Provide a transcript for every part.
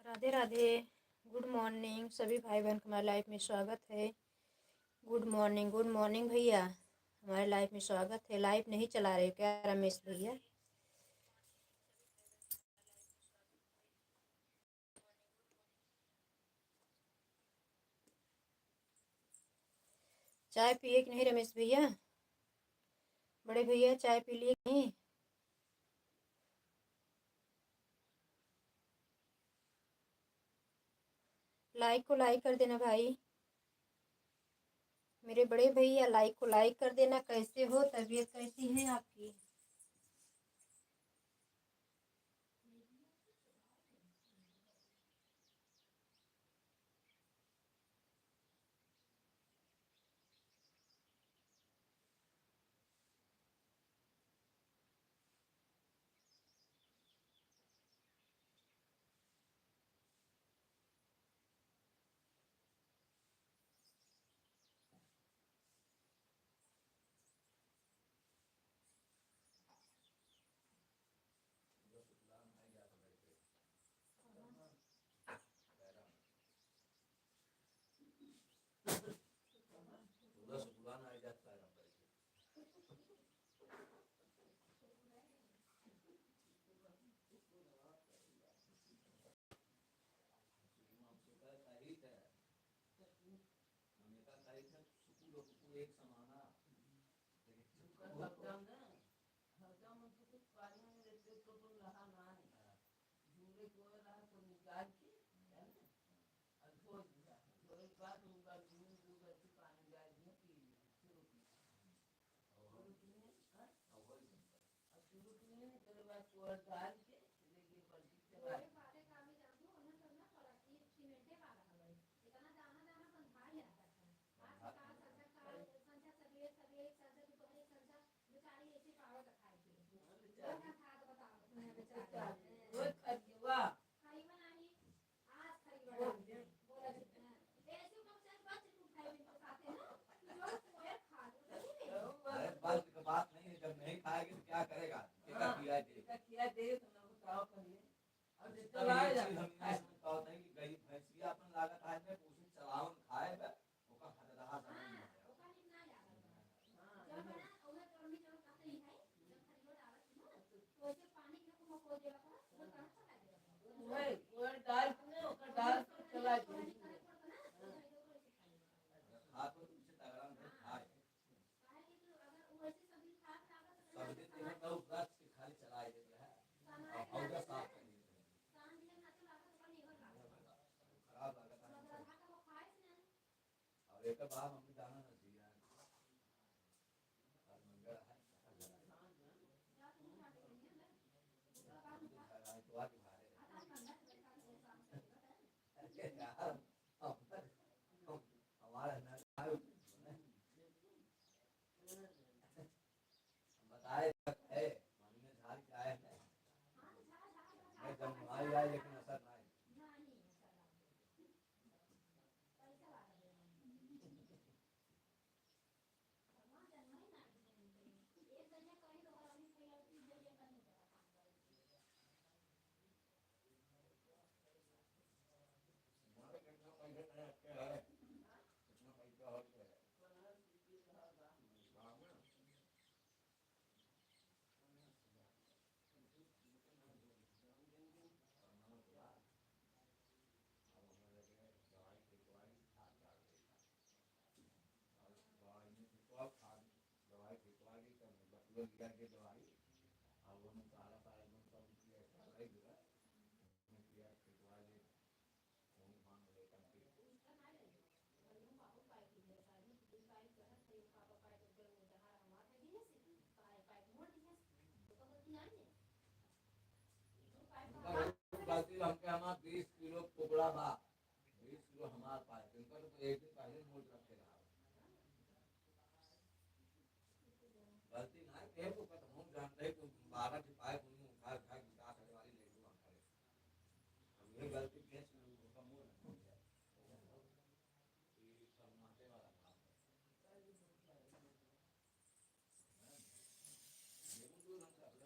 Radhe Radhe. Good morning सभी भाई बहन को हमारे लाइफ में स्वागत है। गुड मॉर्निंग भैया, हमारे लाइफ में स्वागत है। लाइफ नहीं चला रहे क्या रमेश भैया? चाय पिए कि नहीं रमेश भैया? बड़े भैया चाय पी लिए कि नहीं? लाइक को लाइक कर देना भाई। मेरे बड़े भैया लाइक को लाइक कर देना। कैसे हो, तबीयत कैसी है आपकी?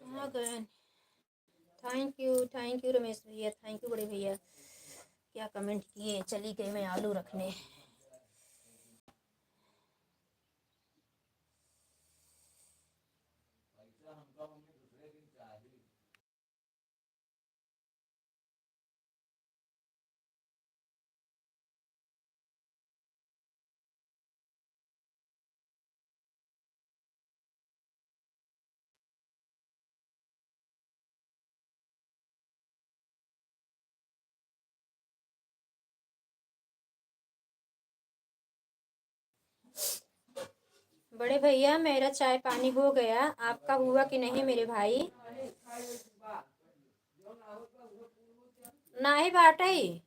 कहाँ गए? थैंक यू रमेश भैया, थैंक यू बड़े भैया। क्या कमेंट किए, चली गई मैं आलू रखने। बड़े भैया मेरा चाय पानी हो गया, आपका हुआ कि नहीं मेरे भाई? ना ही बाटा ही।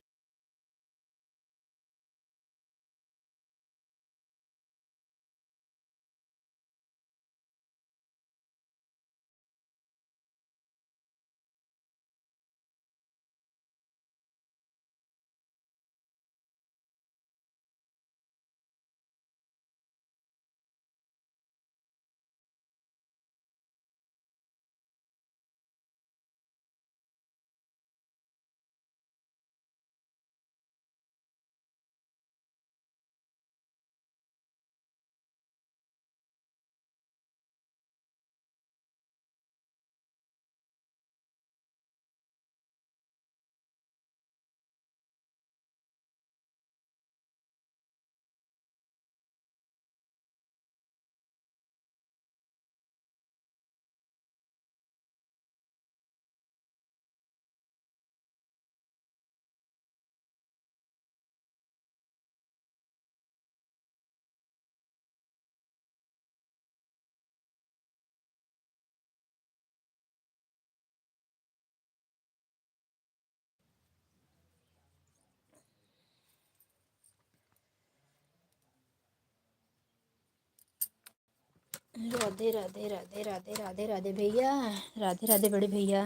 राधे राधे राधे राधे राधे राधे भैया, राधे राधे बड़े भैया।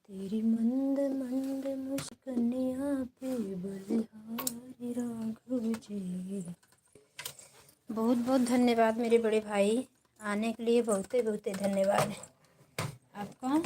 तेरी मंद मंद मुस्कनिया पे बलिहारी राघव जी। बहुत बहुत धन्यवाद मेरे बड़े भाई, आने के लिए बहुत बहुत धन्यवाद आपका।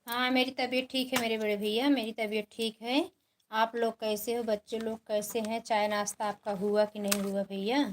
हाँ मेरी तबीयत ठीक है मेरे बड़े भैया, मेरी तबीयत ठीक है। आप लोग कैसे हो, बच्चे लोग कैसे हैं? चाय नाश्ता आपका हुआ कि नहीं हुआ भैया?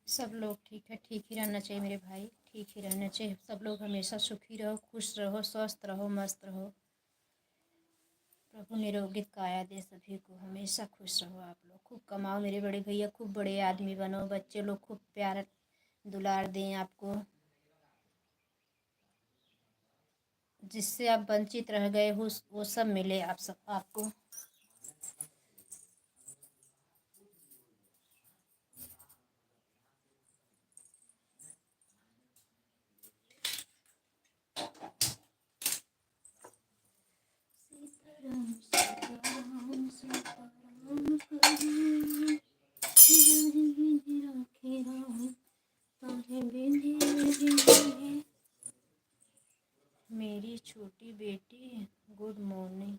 सब लोग ठीक है, ठीक ही रहना चाहिए मेरे भाई, ठीक ही रहना चाहिए। सब लोग हमेशा सुखी रहो, खुश रहो, स्वस्थ रहो, मस्त रहो। प्रभु निरोगी काया दे सभी को, हमेशा खुश रहो। आप लोग खूब कमाओ मेरे बड़े भैया, खूब बड़े आदमी बनो, बच्चे लोग खूब प्यार दुलार दें आपको, जिससे आप वंचित रह गए हो वो सब मिले आप सब आपको। मेरी छोटी बेटी, गुड मॉर्निंग।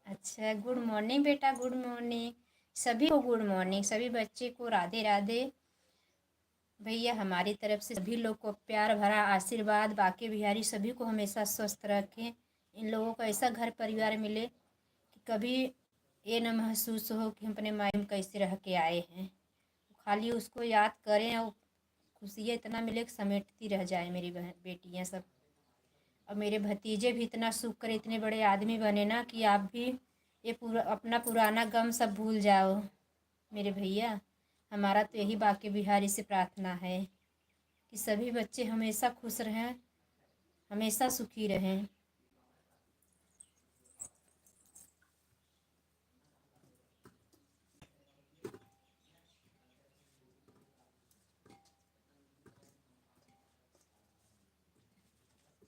अच्छा गुड मॉर्निंग बेटा, गुड मॉर्निंग। सभी को गुड मॉर्निंग, सभी बच्चे को राधे राधे। भैया हमारी तरफ से सभी लोग को प्यार भरा आशीर्वाद, बाकी बिहारी सभी को हमेशा स्वस्थ रखें। इन लोगों को ऐसा घर परिवार मिले कि कभी ये न महसूस हो कि हम अपने मायके में कैसे रह के आए हैं। खाली उसको याद करें और खुशियाँ इतना मिले कि समेटती रह जाए मेरी बहन बेटियाँ सब। और मेरे भतीजे भी इतना सुख कर इतने बड़े आदमी बने ना कि आप भी ये पूरा अपना पुराना गम सब भूल जाओ मेरे भैया। हमारा तो यही बांके बिहारी से प्रार्थना है कि सभी बच्चे हमेशा खुश रहें, हमेशा सुखी रहें।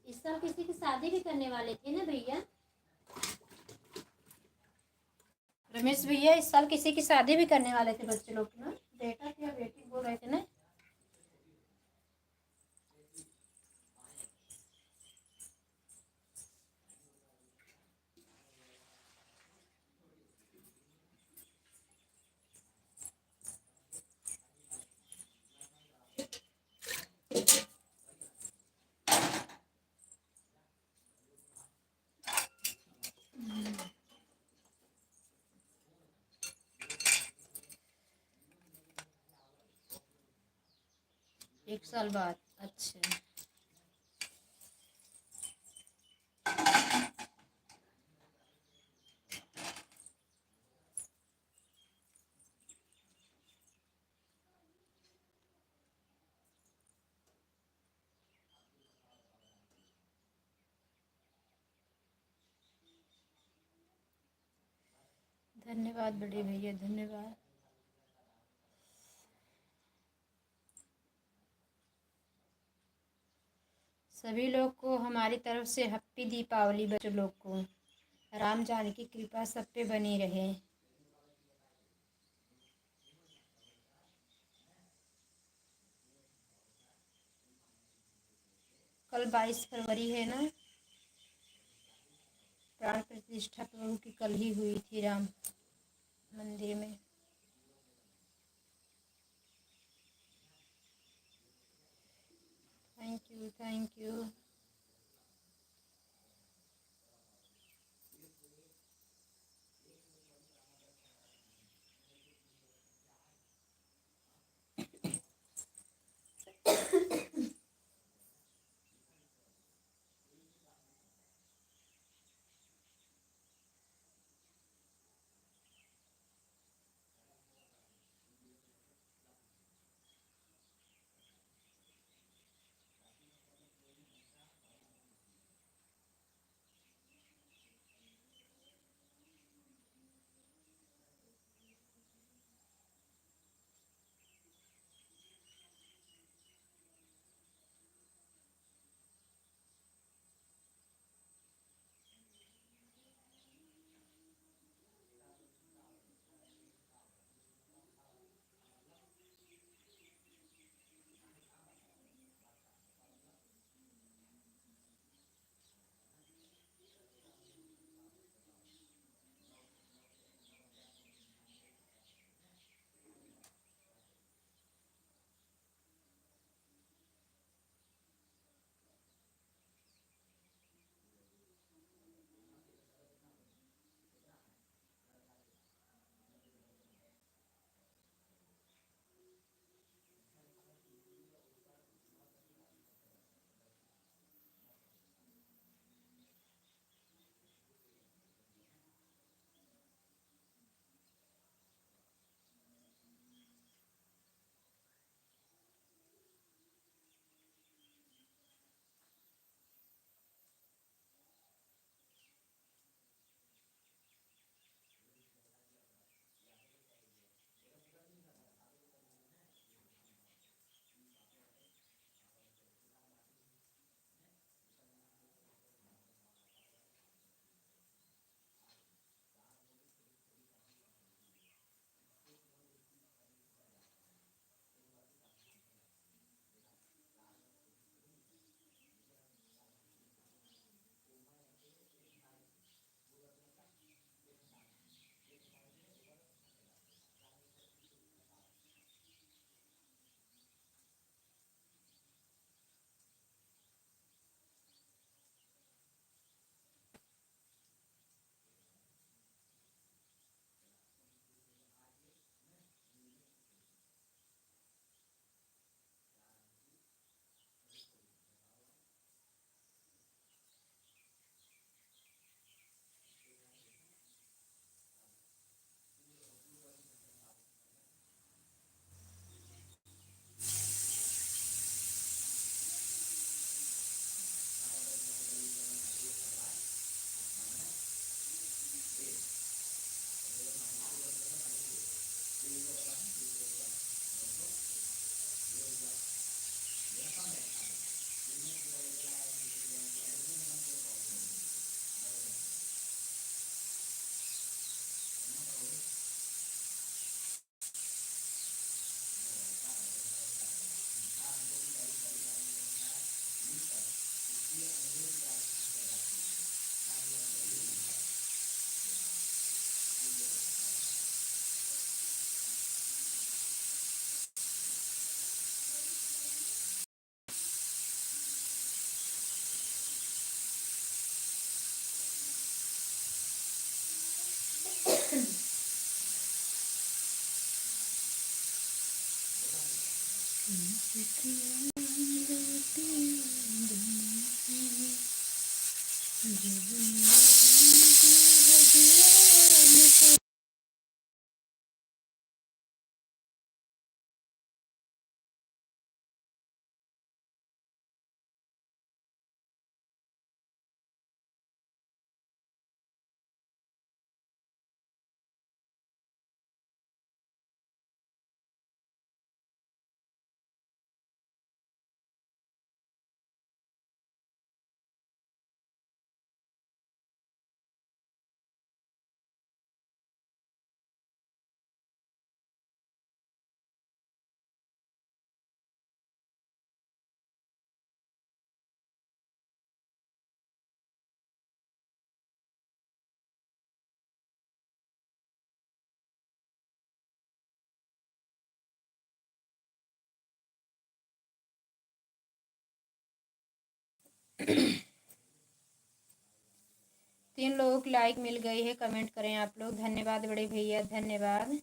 इस साल किसी की शादी भी करने वाले थे ना भैया? रमेश भैया इस साल किसी की शादी भी करने वाले थे बच्चे लोग ना, बेटा या बेटी बोल रहे थे ना? एक साल बाद, अच्छा। धन्यवाद बड़े भैया, धन्यवाद। सभी लोग को हमारी तरफ से हैप्पी दीपावली। बच्चों लोग को राम जानकी की कृपा सब पे बनी रहे। कल 22 फरवरी है ना, प्राण प्रतिष्ठा प्रभु की कल ही हुई थी राम मंदिर में। Thank you, thank you. 3 लोगों की लाइक मिल गई है, कमेंट करें आप लोग। धन्यवाद बड़े भैया, धन्यवाद।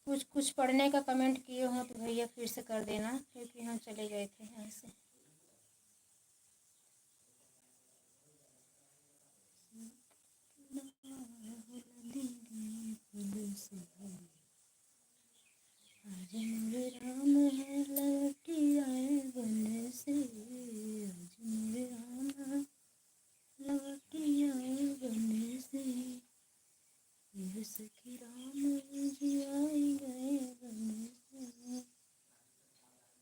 कुछ कुछ पढ़ने का कमेंट किए हो तो भैया फिर से कर देना, क्योंकि हम चले गए थे यहाँ से। आज मोरे राम है लौटी आए बन से, आज मोरे राम लौटी आए बन से, ये सखी राम जी आए गए बन से,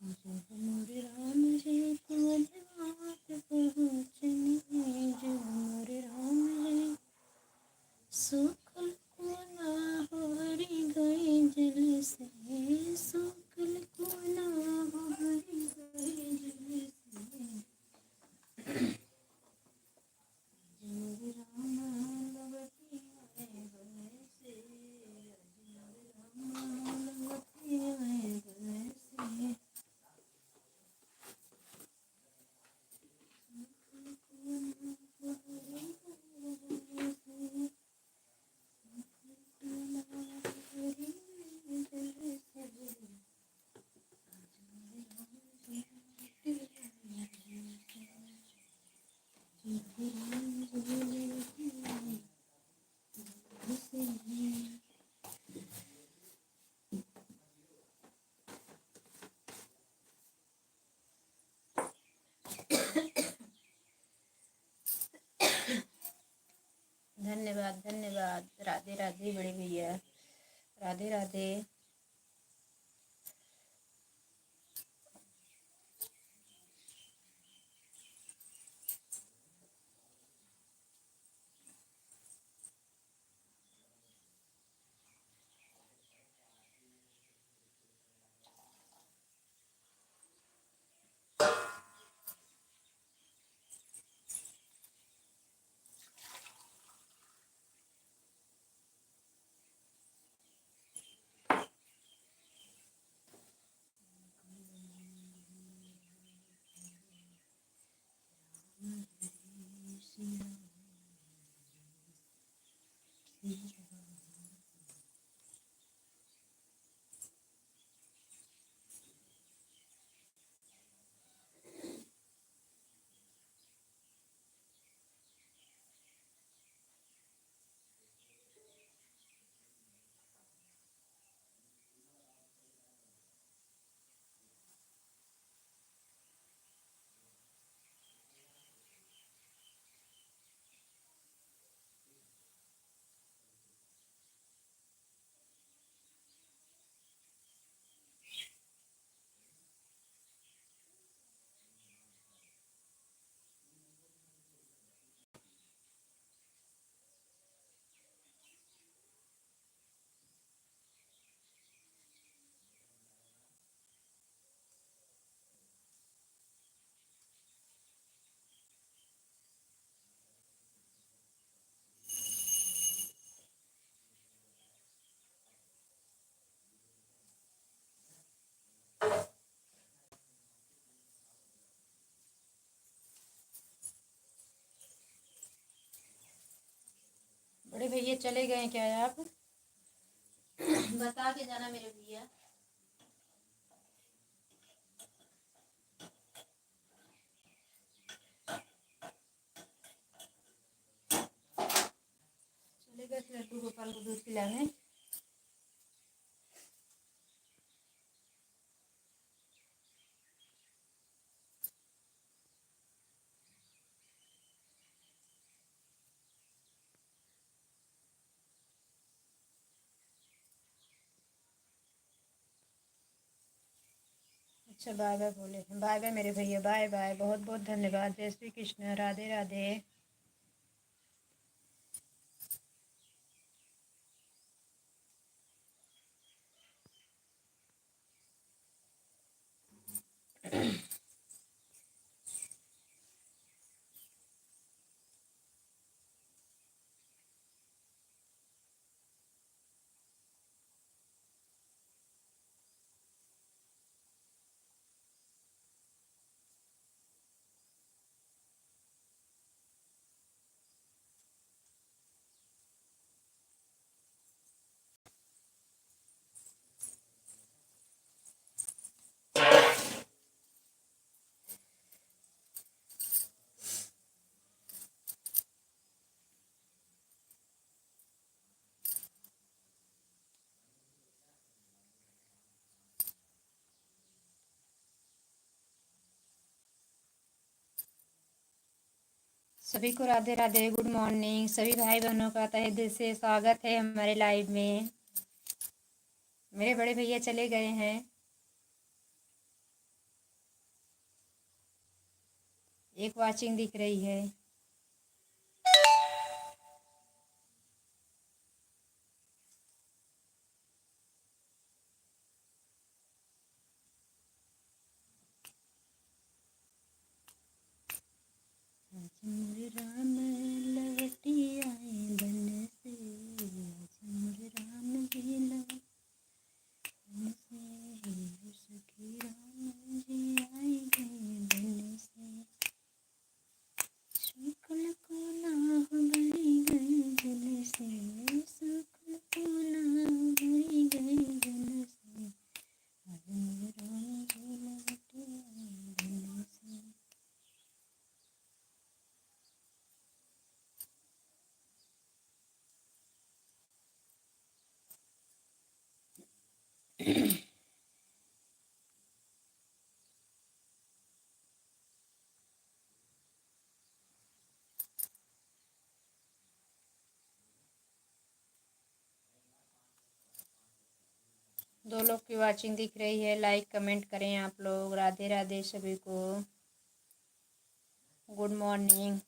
जब मोरे राम जी को बात पहुँचनी, जब मोरे राम जी सुखल को ना हरि गए जल से, सुखल को ना हरि गए जल से, मोरे राम लौटी आए बन से, मोरे राम लौटी आए बन से, धन्यवाद धन्यवाद। राधे राधे बड़े भैया, राधे राधे। बड़े भैया चले गए क्या आप? बता के जाना मेरे भैया। दूध पिलाने। अच्छा बाय बाय बोले, बाय बाय मेरे भैया, बाय बाय, बहुत बहुत धन्यवाद। जय श्री कृष्ण, राधे राधे। सभी को राधे राधे, गुड मॉर्निंग। सभी भाई बहनों का तहे दिल से स्वागत है हमारे लाइव में। मेरे बड़े भैया चले गए हैं, एक वाचिंग दिख रही है। मोरे राम लवटी आए बन से, मोरे राम जी बन से, सखी राम जी आए गए बन से, शुक्ल को ना बनी गए बन से, शुक्ल को ना बनी गए बन से, मोरे राम जी लवटी आए बन से। दो लोग की वाचिंग दिख रही है, लाइक कमेंट करें आप लोग। राधे राधे सभी को, गुड मॉर्निंग।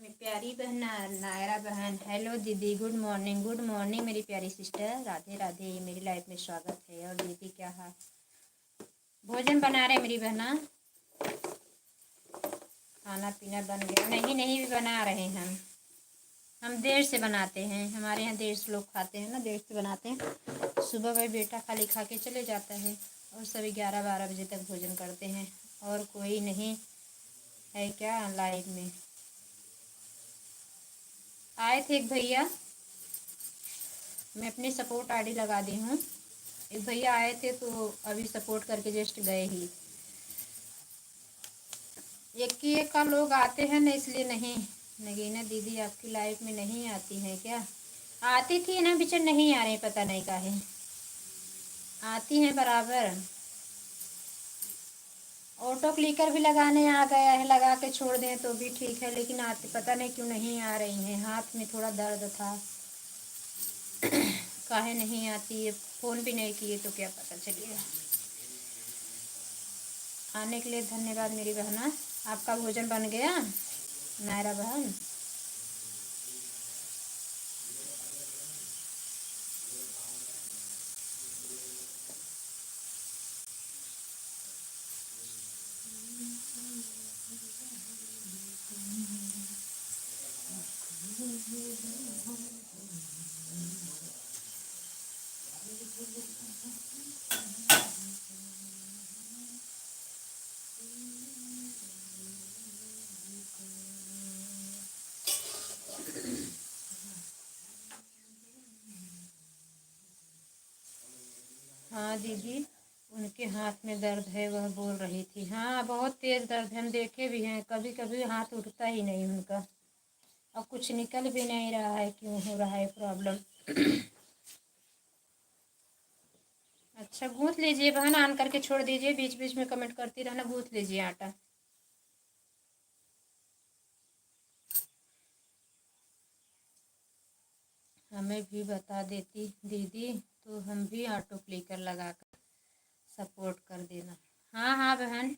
मेरी प्यारी बहन नायरा बहन, हेलो दीदी, गुड मॉर्निंग। गुड मॉर्निंग मेरी प्यारी सिस्टर, राधे राधे, मेरी लाइफ में स्वागत है। और दीदी क्या हाल? भोजन बना रहे मेरी बहना, खाना पीना बन गया? नहीं नहीं, भी बना रहे हैं हम देर से बनाते हैं, हमारे यहाँ देर से लोग खाते हैं ना, देर से बनाते हैं। सुबह भाई बेटा खाली खा के चले जाता है और सभी 11-12 बजे तक भोजन करते हैं। और कोई नहीं है क्या लाइव में? आए थे एक भैया, मैं अपनी सपोर्ट आईडी लगा दी हूँ। एक भैया आए थे तो अभी सपोर्ट करके जस्ट गए ही। एक ही एक का लोग आते हैं ना, इसलिए नहीं। नगीना दीदी आपकी लाइफ में नहीं आती है क्या? आती थी ना, बिचर नहीं आ रही, पता नहीं काहे। आती हैं बराबर। ऑटो क्लिकर भी लगाने आ गया है, लगा के छोड़ दें तो भी ठीक है, लेकिन आते पता नहीं क्यों नहीं आ रही हैं। हाथ में थोड़ा दर्द था, काहे नहीं आती है। फ़ोन भी नहीं किए तो क्या पता चलेगा। आने के लिए धन्यवाद मेरी बहना। आपका भोजन बन गया नायरा बहन? दीदी उनके हाथ में दर्द है, वह बोल रही थी। हाँ, बहुत तेज़ दर्द है, हम देखे भी हैं, कभी कभी हाथ उठता ही नहीं उनका। अब कुछ निकल भी नहीं रहा है, क्यों हो रहा है प्रॉब्लम। अच्छा, गूँथ लीजिए बहन, ऑन करके छोड़ दीजिए, बीच बीच में कमेंट करती रहना, गूँथ लीजिए आटा। हमें भी बता देती दीदी तो हम भी ऑटो क्लिकर लगा कर सपोर्ट कर देना। हाँ हाँ बहन,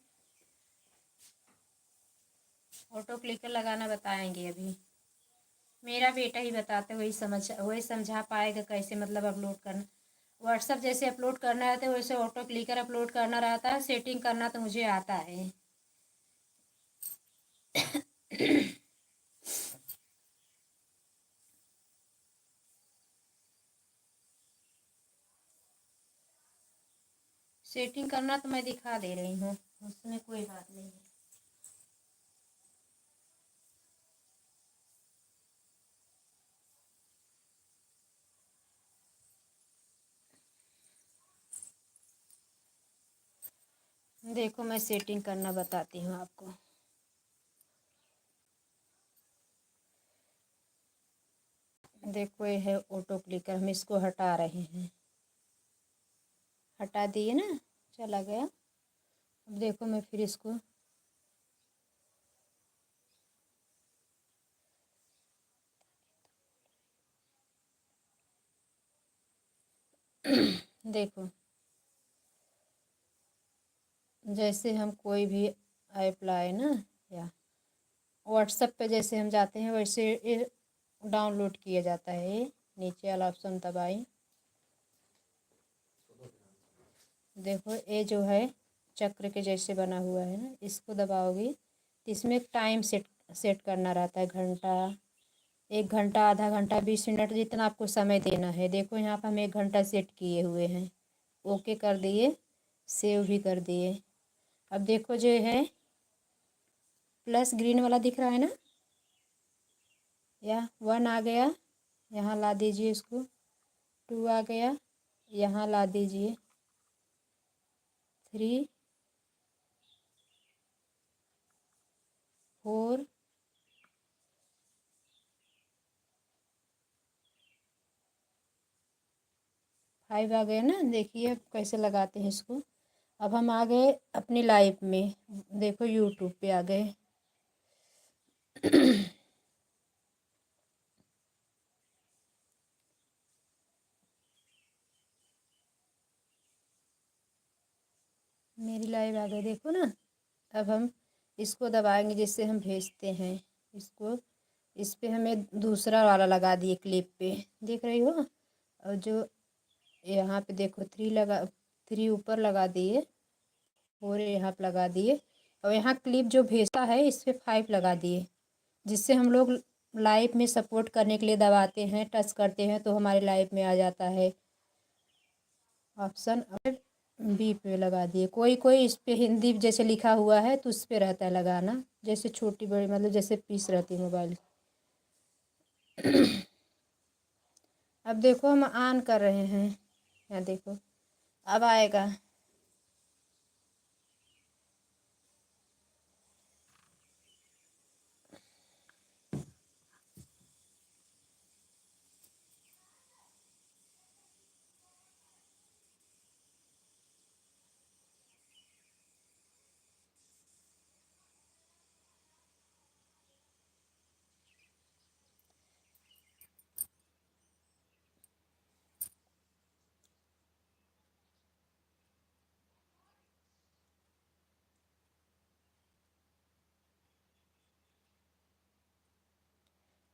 ऑटो क्लिकर लगाना बताएंगे अभी। मेरा बेटा ही बताते, वही समझा पाएगा कैसे मतलब अपलोड करना। व्हाट्सअप जैसे अपलोड करना रहता है वैसे ऑटो क्लिकर अपलोड करना रहता है, सेटिंग करना तो मुझे आता है। सेटिंग करना तो मैं दिखा दे रही हूँ, उसमें कोई बात नहीं है। देखो मैं सेटिंग करना बताती हूँ आपको। देखो ये है ऑटो क्लिकर, हम इसको हटा रहे हैं। हटा दिए ना, चला गया। अब देखो मैं फिर इसको देखो जैसे हम कोई भी ऐप लाए ना, या व्हाट्सएप पे जैसे हम जाते हैं वैसे ये डाउनलोड किया जाता है। ये नीचे वाला ऑप्शन दबाई, देखो ये जो है चक्र के जैसे बना हुआ है ना, इसको दबाओगे तो इसमें एक टाइम सेट सेट करना रहता है। घंटा, 1 घंटा, आधा घंटा, 20 मिनट, जितना आपको समय देना है। देखो यहाँ पर हम 1 घंटा सेट किए हुए हैं। ओके कर दिए, सेव भी कर दिए। अब देखो जो है प्लस ग्रीन वाला दिख रहा है ना, या 1 आ गया, यहाँ ला दीजिए इसको। 2 आ गया, यहाँ ला दीजिए। 3, 4, 5 आ गया ना। देखिए अब कैसे लगाते हैं इसको। अब हम आ गए अपनी लाइफ में, देखो यूट्यूब पे आ गए। मेरी लाइव आ गई, देखो ना। अब हम इसको दबाएंगे जिससे हम भेजते हैं इसको। इस पे हमें दूसरा वाला लगा दिए क्लिप पे, देख रही हो। और जो यहाँ पे देखो 3 ऊपर लगा दिए, और यहाँ पे लगा दिए। और यहाँ क्लिप जो भेजता है इस पे 5 लगा दिए, जिससे हम लोग लाइव में सपोर्ट करने के लिए दबाते हैं, टच करते हैं तो हमारे लाइव में आ जाता है ऑप्शन। और बी पे लगा दिए। कोई कोई इस पे हिंदी जैसे लिखा हुआ है तो उस पे रहता है लगाना, जैसे छोटी बड़ी मतलब जैसे पीस रहती है मोबाइल। अब देखो हम ऑन कर रहे हैं, यहाँ देखो अब आएगा।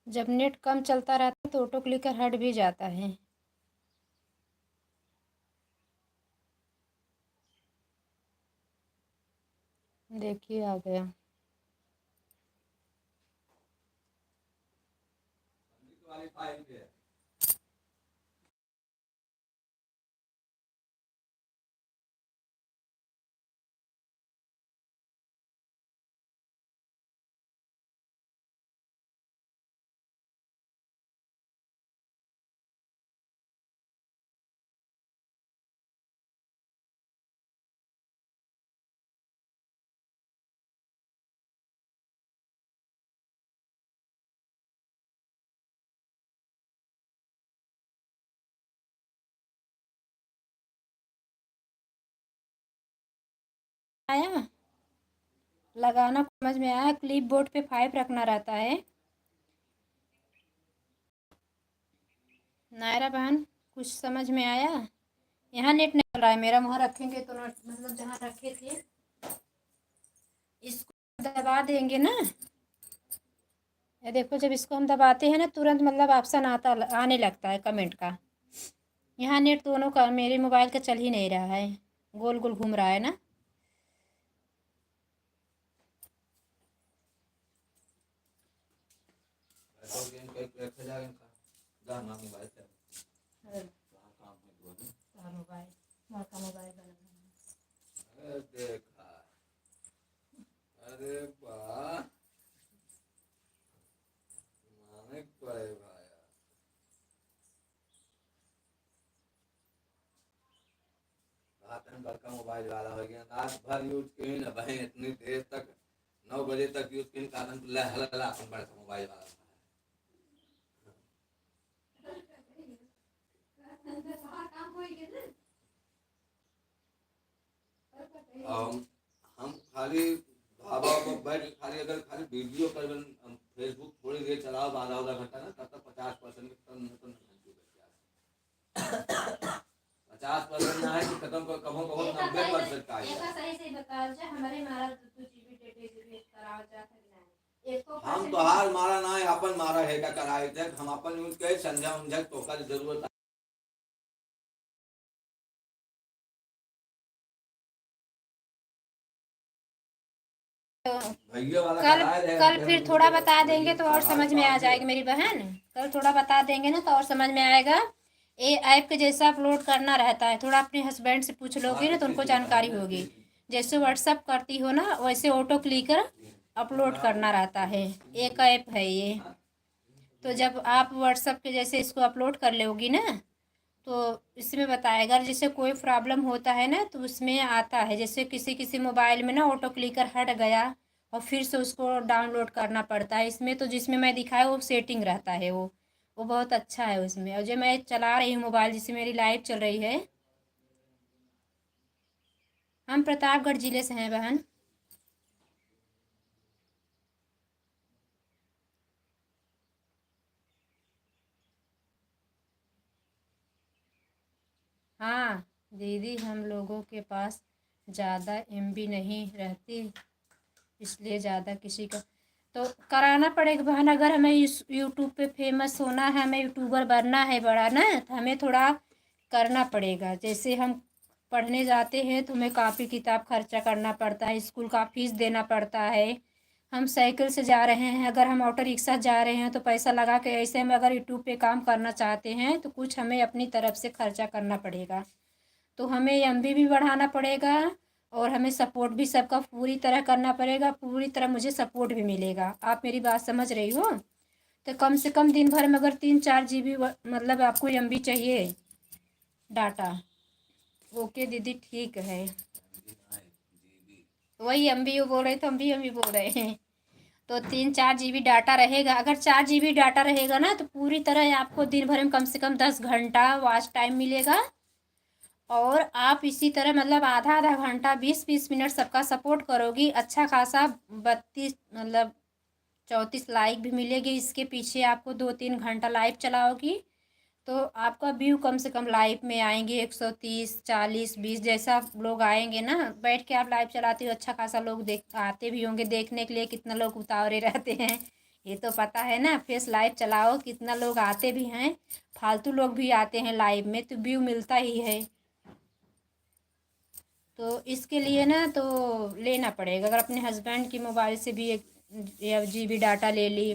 जब नेट कम चलता रहता है तो ऑटो क्लिकर हट भी जाता है। देखिए आ गया। आया, लगाना समझ में आया। क्लिप बोर्ड पे 5 रखना रहता है। नायरा बहन कुछ समझ में आया? यहाँ नेट नहीं चल रहा है मेरा, वहाँ रखेंगे तो नेट, मतलब जहाँ रखे थे इसको दबा देंगे ना। ये देखो, जब इसको हम दबाते हैं ना तुरंत मतलब ऑप्शन आता आने लगता है कमेंट का। यहाँ नेट दोनों का मेरे मोबाइल का चल ही नहीं रहा है, गोल गोल घूम रहा है ना। अरे वाह, बड़का मोबाइल वाला हो गया, रात भर यूज किए ना बहन, इतनी देर तक 9 बजे तक यूज किए कारण हल्ला बड़का मोबाइल वाला हम खाली ढाबा पर बैठ के खाली अगर खाली वीडियो कर फेसबुक थोड़ी देर चलाओ आधा घंटा ना, तब तक 50% 50% ना है कि खत्म कर, कभो कभो 90% का हम तो हार मारा ना है, अपन मारा है का कराए थे हम अपन यूज करे समझा उमझा तो का जरूरत कल फिर थोड़ा बता देंगे तो और समझ में आ जाएगी मेरी बहन। कल थोड़ा बता देंगे ना तो और समझ में आएगा। ये ऐप के जैसा अपलोड करना रहता है, थोड़ा अपने हस्बैंड से पूछ लोगी ना तो उनको जानकारी होगी। जैसे व्हाट्सअप करती हो ना वैसे ऑटो क्लिकर अपलोड करना रहता है, एक ऐप है ये। तो जब आप व्हाट्सअप के जैसे इसको अपलोड कर लोगी ना तो इसमें बताएगा, जैसे कोई प्रॉब्लम होता है ना तो उसमें आता है, जैसे किसी किसी मोबाइल में ना ऑटो क्लिकर हट गया और फिर से उसको डाउनलोड करना पड़ता है। इसमें तो जिसमें मैं दिखाया वो सेटिंग रहता है, वो बहुत अच्छा है उसमें। और जो मैं चला रही हूँ मोबाइल जिससे मेरी लाइव चल रही है, हम प्रतापगढ़ ज़िले से हैं बहन। हाँ दीदी, हम लोगों के पास ज़्यादा एमबी नहीं रहती, इसलिए ज़्यादा किसी का तो कराना पड़ेगा बहन। अगर हमें यूट्यूब पे फेमस होना है, हमें यूट्यूबर बनना है बड़ा ना, तो हमें थोड़ा करना पड़ेगा। जैसे हम पढ़ने जाते हैं तो हमें कापी किताब खर्चा करना पड़ता है, स्कूल का फीस देना पड़ता है। हम साइकिल से जा रहे हैं, अगर हम ऑटो रिक्शा जा रहे हैं तो पैसा लगा के, ऐसे हम अगर यूट्यूब पे काम करना चाहते हैं तो कुछ हमें अपनी तरफ से खर्चा करना पड़ेगा। तो हमें एमबी भी बढ़ाना पड़ेगा और हमें सपोर्ट भी सबका पूरी तरह करना पड़ेगा, पूरी तरह मुझे सपोर्ट भी मिलेगा। आप मेरी बात समझ रही हो? तो कम से कम दिन भर में अगर 3-4 GB मतलब आपको एमबी चाहिए डाटा। ओके दीदी ठीक है, वही एमबी बोल रहे थे, हम भी एमबी बोल रहे हैं। तो 3-4 GB डाटा रहेगा। अगर 4 GB डाटा रहेगा ना तो पूरी तरह आपको दिन भर में कम से कम 10 घंटा वॉच टाइम मिलेगा। और आप इसी तरह मतलब आधा आधा घंटा 20-20 मिनट सबका सपोर्ट करोगी, अच्छा खासा 32 मतलब 34 लाइक भी मिलेगी। इसके पीछे आपको 2-3 घंटा लाइव चलाओगी तो आपका व्यू कम से कम लाइव में आएंगे 130, 40, 20 जैसा लोग आएंगे ना। बैठ के आप लाइव चलाते हो, अच्छा खासा लोग देख आते भी होंगे देखने के लिए। कितना लोग उतावले रहते हैं ये तो पता है ना। फेस लाइव चलाओ, कितना लोग आते भी हैं, फालतू लोग भी आते हैं लाइव में, तो व्यू मिलता ही है। तो इसके लिए ना तो लेना पड़ेगा। अगर अपने हस्बैंड की मोबाइल से भी 1 GB डाटा ले ली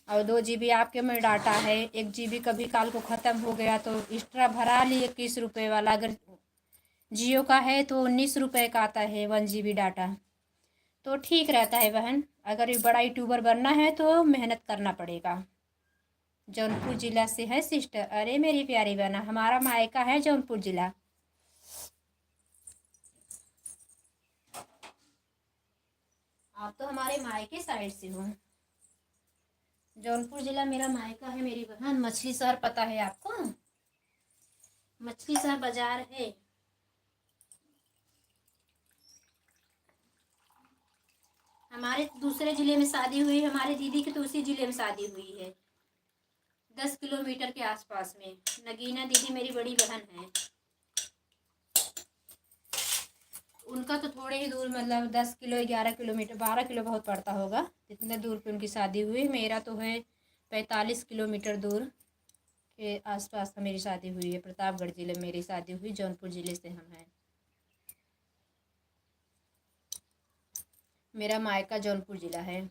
और 2 GB आपके में डाटा है, 1 GB कभी काल को ख़त्म हो गया तो एक्स्ट्रा भरा ली 21 रुपये वाला। अगर जियो का है तो 19 रुपये का आता है 1 GB डाटा, तो ठीक रहता है बहन। अगर बड़ा यूट्यूबर बनना है तो मेहनत करना पड़ेगा। जौनपुर ज़िला से है सिस्टर। अरे मेरी प्यारी बहना, हमारा मायका है जौनपुर ज़िला। आप तो हमारे मायके साइड से हो। जौनपुर ज़िला मेरा मायका है मेरी बहन। मछली शहर पता है आपको? मछली शहर बाजार है। हमारे दूसरे ज़िले में शादी हुई, हमारे दीदी की तो उसी ज़िले में शादी हुई है, 10 किलोमीटर के आसपास में। नगीना दीदी मेरी बड़ी बहन है, उनका तो थोड़े ही दूर, मतलब 10 किलो 11 किलोमीटर 12 किलो बहुत पड़ता होगा, इतने दूर पे उनकी शादी हुई। मेरा तो है 45 किलोमीटर दूर के आसपास था मेरी शादी हुई है। प्रतापगढ़ ज़िले में मेरी शादी हुई, जौनपुर ज़िले से हम हैं। मेरा मायका जौनपुर ज़िला है।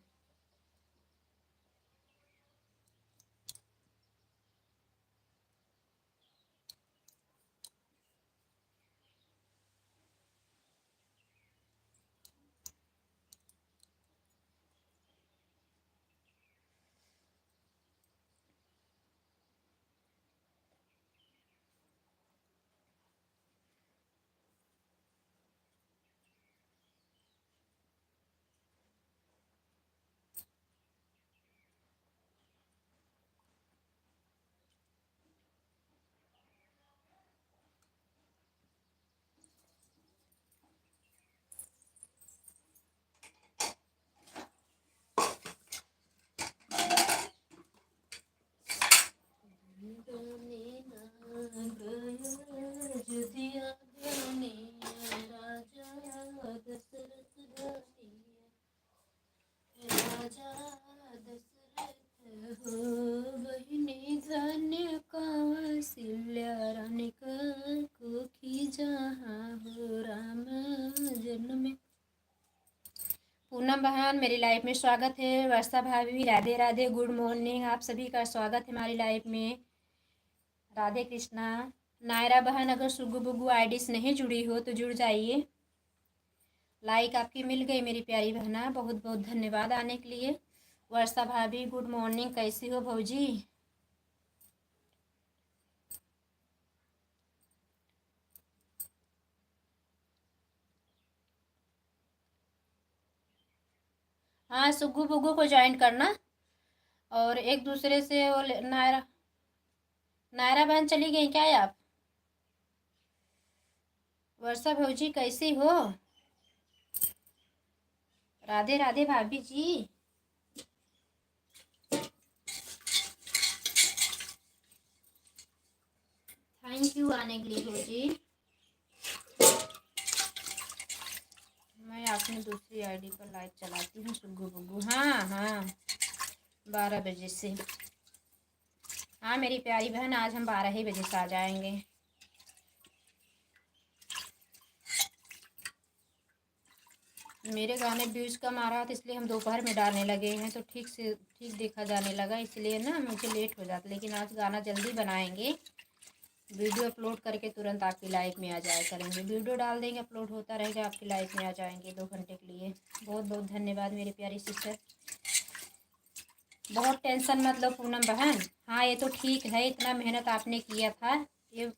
पूनम बहन मेरी लाइफ में स्वागत है। वर्षा भाभी राधे राधे, गुड मॉर्निंग। आप सभी का स्वागत है हमारी लाइफ में। राधे कृष्णा। नायरा बहन अगर सुगु बुगु आईडी से नहीं जुड़ी हो तो जुड़ जाइए। लाइक आपकी मिल गई मेरी प्यारी बहना, बहुत बहुत धन्यवाद आने के लिए। वर्षा भाभी गुड मॉर्निंग, कैसी हो भौजी? हाँ, सुगु बुगु को ज्वाइन करना और एक दूसरे से वो नायरा नायरा बहन चली गई क्या आप? वर्षा भौजी कैसी हो? राधे राधे भाभी जी। थैंक यू आने के लिए भौजी। मैं अपनी दूसरी आईडी पर लाइव चलाती हूँ सुगु बुगु। हाँ हाँ, 12 बजे से। हाँ मेरी प्यारी बहन, आज हम 12 ही बजे से आ जाएंगे। मेरे गाने व्यूज कम आ रहा था इसलिए हम दोपहर में डालने लगे हैं, तो ठीक देखा जाने लगा, इसलिए ना मुझे लेट हो जाता। लेकिन आज गाना जल्दी बनाएंगे, वीडियो अपलोड करके तुरंत आपकी लाइव में आ जाया करेंगे। वीडियो डाल देंगे, अपलोड होता रहेगा, आपकी लाइव में आ जाएंगे 2 घंटे के लिए। बहुत बहुत धन्यवाद मेरी प्यारी सिस्टर। बहुत टेंशन मत लो पूनम बहन। हाँ ये तो ठीक है, इतना मेहनत आपने किया था ये,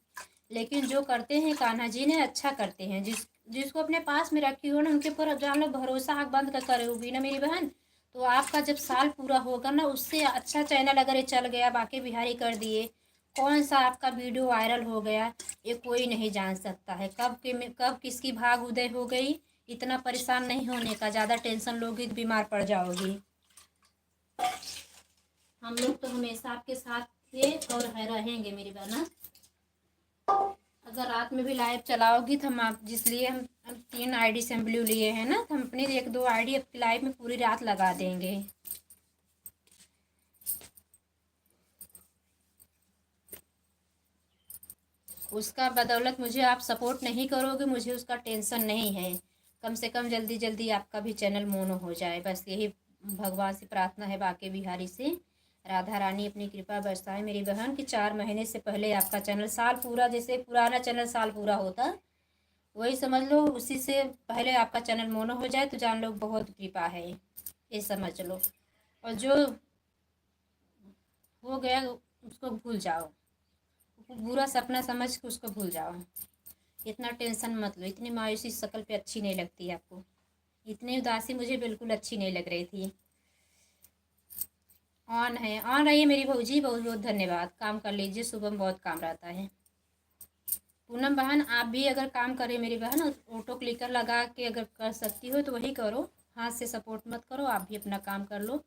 लेकिन जो करते हैं कान्हा जी ने अच्छा करते हैं। जिसको अपने पास में रखी हो ना, उनके ऊपर जहाँ लोग भरोसा आँख बंद कर करे होगी ना मेरी बहन, तो आपका जब साल पूरा होगा ना, उससे अच्छा चैनल अगर ये चल गया, बाकी बिहारी कर दिए, कौन सा आपका वीडियो वायरल हो गया, ये कोई नहीं जान सकता है। कब किसकी भाग उदय हो गई। इतना परेशान नहीं होने का, ज़्यादा टेंशन लोगी तो बीमार पड़ जाओगी। हम लोग तो हमेशा आपके साथ थे और रहेंगे मेरी बहना। अगर रात में भी लाइव चलाओगी तो हम आप, जिसलिए हम 3 आईडी से हम ब्लू लिए हैं ना, तो हम अपनी 1-2 आईडी आपकी लाइव में पूरी रात लगा देंगे। उसका बदौलत मुझे आप सपोर्ट नहीं करोगे, मुझे उसका टेंशन नहीं है। कम से कम जल्दी जल्दी आपका भी चैनल मोनो हो जाए, बस यही भगवान से प्रार्थना है, बाके बिहारी से। राधा रानी अपनी कृपा बरसाए मेरी बहन कि 4 महीने से पहले आपका चैनल साल पूरा, जैसे पुराना चैनल साल पूरा होता, वही समझ लो, उसी से पहले आपका चैनल मोनो हो जाए तो जान लो बहुत कृपा है, ये समझ लो। और जो हो गया उसको भूल जाओ, बुरा सपना समझ के उसको भूल जाओ। इतना टेंशन मत लो, इतनी मायूसी शक्ल पे अच्छी नहीं लगती आपको, इतनी उदासी मुझे बिल्कुल अच्छी नहीं लग रही थी। ऑन है, ऑन रही है मेरी भौजी, बहुत बहुत धन्यवाद। काम कर लीजिए, सुबह में बहुत काम रहता है। पूनम बहन आप भी अगर काम करें मेरी बहन, ऑटो क्लिकर लगा के अगर कर सकती हो तो वही करो। हाथ से सपोर्ट मत करो, आप भी अपना काम कर लो।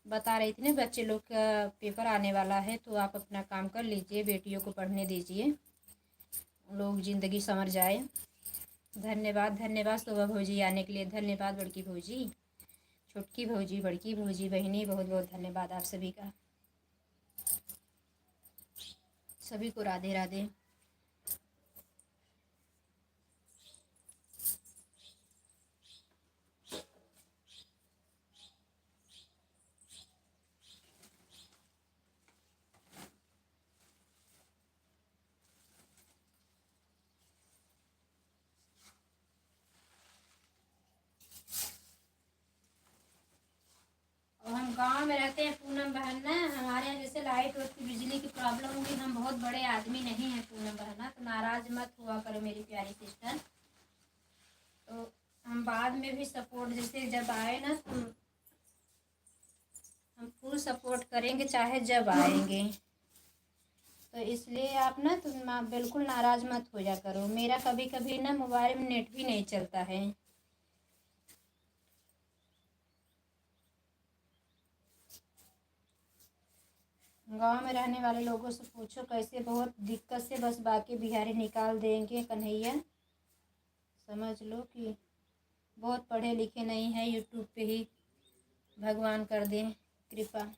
बता रही थी ना, बच्चे लोग का पेपर आने वाला है, तो आप अपना काम कर लीजिए, बेटियों को पढ़ने दीजिए, लोग ज़िंदगी संवर जाए। धन्यवाद, धन्यवाद शोभा भौजी आने के लिए, धन्यवाद बड़की भौजी, छोटकी भौजी, बड़की भौजी, बहनी, बहुत बहुत धन्यवाद आप सभी का। सभी को राधे राधे। और हम गांव में रहते हैं पूनम बहन ना, हमारे यहाँ जैसे लाइट और की बिजली की प्रॉब्लम होगी, हम बहुत बड़े आदमी नहीं हैं पूनम बहन ना, तो नाराज मत हुआ करो मेरी प्यारी सिस्टर। तो हम बाद में भी सपोर्ट, जैसे जब आए ना तो हम फुल सपोर्ट करेंगे, चाहे जब आएंगे। तो इसलिए आप ना तुम बिल्कुल नाराज मत हो जा करो। मेरा कभी कभी ना मोबाइल में नेट भी नहीं चलता है। गांव में रहने वाले लोगों से पूछो कैसे, बहुत दिक्कत से बस बाकी बिहारी निकाल देंगे कन्हैया, समझ लो कि बहुत पढ़े लिखे नहीं है, यूट्यूब पे ही भगवान कर दें कृपा।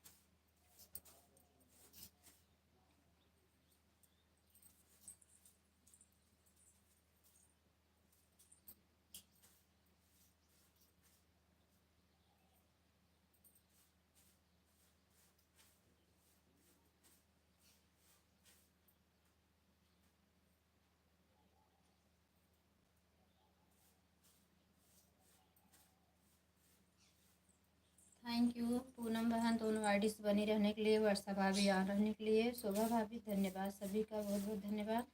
थैंक यू पूनम बहन, दोनों आईडीज बनी रहने के लिए, वर्षा भाभी ऑन रहने के लिए, शोभा भाभी, धन्यवाद सभी का, बहुत बहुत धन्यवाद।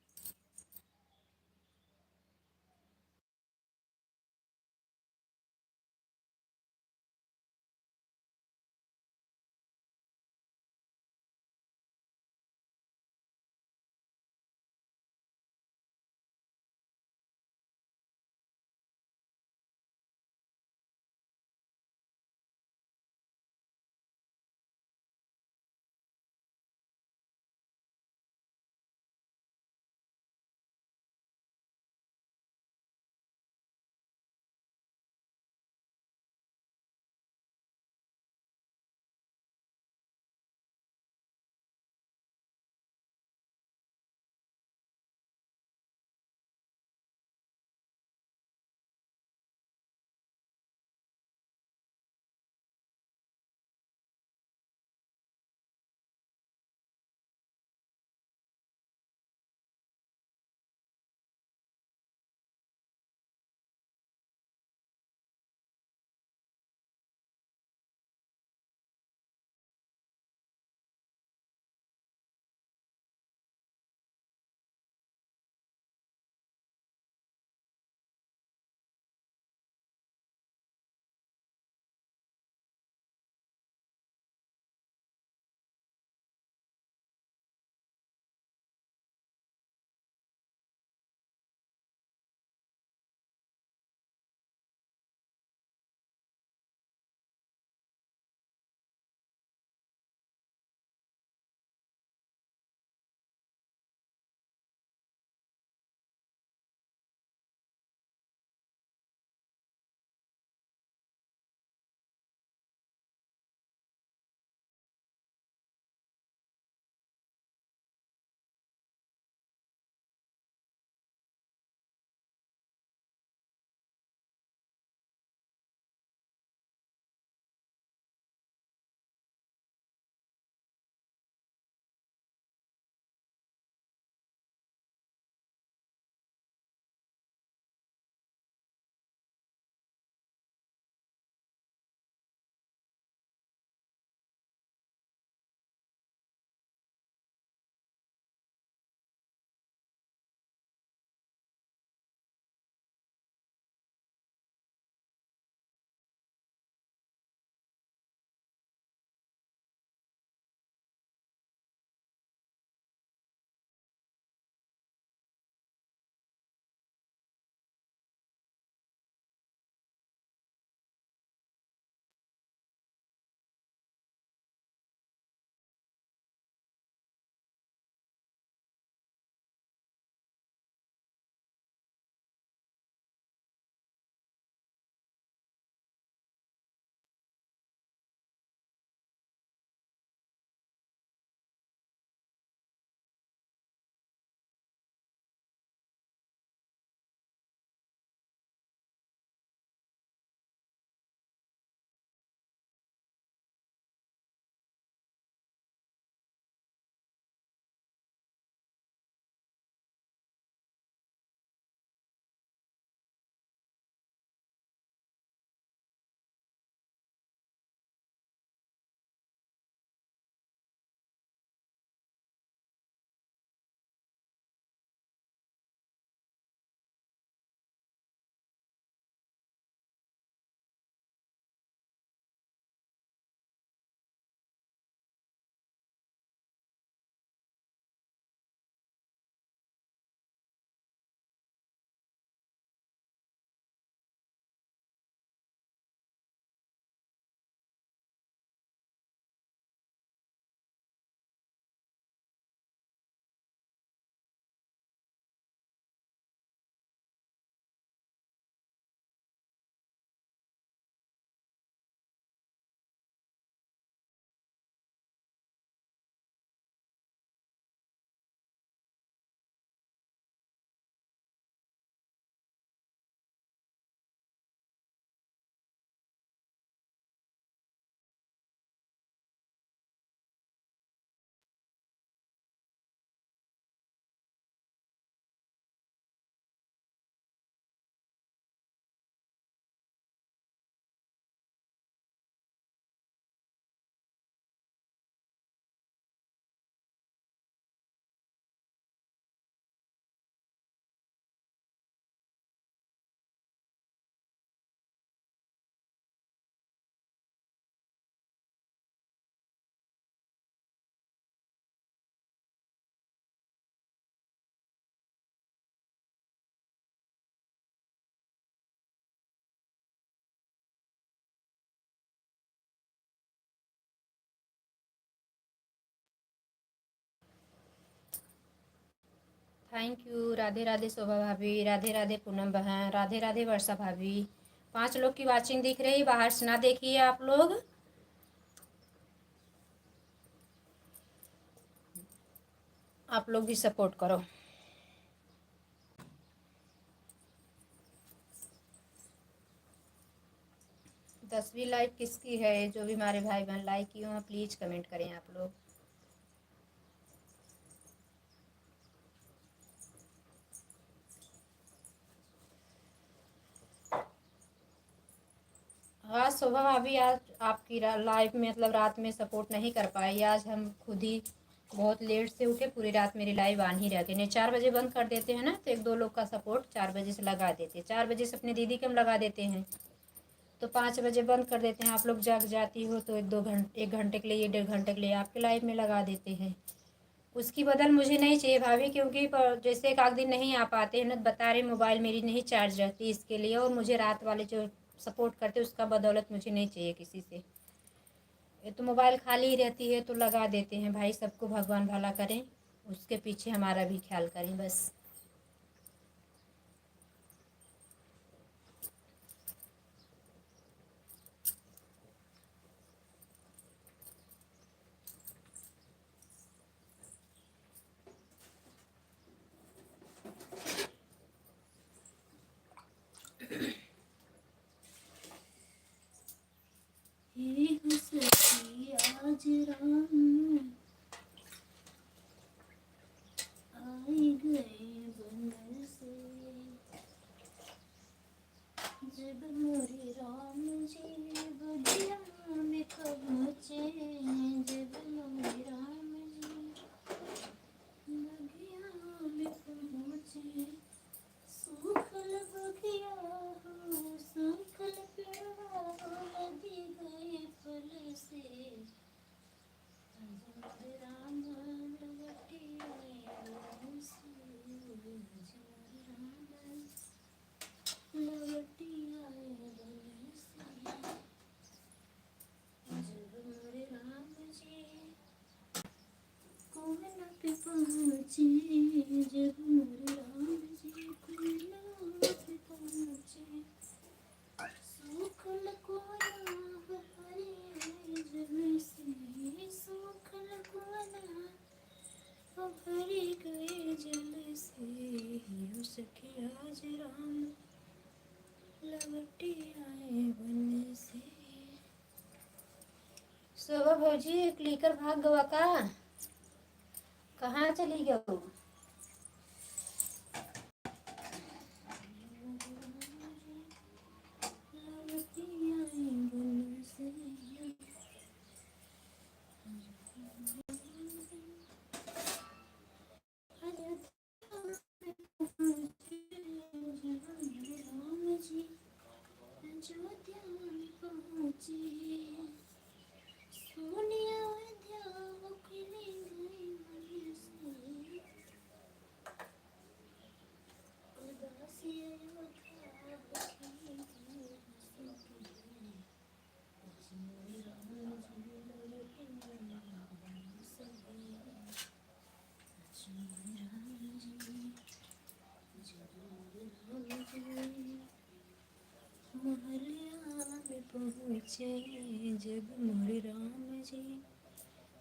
Thank you. राधे राधे शोभा भाभी, राधे राधे पूनम बहन, राधे राधे वर्षा भाभी। 5 लोग की वाचिंग दिख रही, बाहर से ना देखिए आप लोग। आप लोग भी सपोर्ट करो। दसवीं लाइक किसकी है? जो भी हमारे भाई बहन लाइक किए हों प्लीज़ कमेंट करें आप लोग। हाँ शोभा भाभी, आज आपकी लाइव में मतलब रात में सपोर्ट नहीं कर पाई। आज हम खुद ही बहुत लेट से उठे, पूरी रात मेरी लाइव ऑन ही रह गई। नहीं 4 बजे बंद कर देते हैं ना, तो 1-2 लोग का सपोर्ट 4 बजे से लगा देते, 4 बजे से अपनी दीदी के हम लगा देते हैं, तो 5 बजे बंद कर देते हैं। आप लोग जाग जाती हो तो 1 घंटे के लिए, 1.5 घंटे के लिए आपके लाइव में लगा देते हैं। उसकी बदल मुझे नहीं चाहिए भाभी, क्योंकि जैसे एक आध दिन नहीं आ पाते हैं ना, बता रहे मोबाइल मेरी नहीं चार्ज रहती इसके लिए, और मुझे रात वाले जो सपोर्ट करते उसका बदौलत मुझे नहीं चाहिए किसी से। ये तो मोबाइल खाली ही रहती है तो लगा देते हैं। भाई सबको भगवान भला करें, उसके पीछे हमारा भी ख्याल करें बस। आज राम आई गए बंगल से, जब मोरे राम जी बगिया में पहुँचे, जब मोरे राम जी बगिया में पहुँचे, सूखल बगिया हो सूखल पेड़वा हो लगी गए फल से, आज मोरे राम लवटी आए बन से, आज मोरे राम लवटी आए बन से, जब मोरे राम जी कोयला पे पहुँचे, जब मोरे राम जी कोयला पे पहुँचे, सूखल कोयला हरे जल से, सूखल कोयला भरे गए जल से, हो सके आज राम लवटे आए बन से। शोभा भौजी क्लिकर भाग गवा का? कहाँ चली गई? महलिया में पहुँचे, जब मोरे राम जी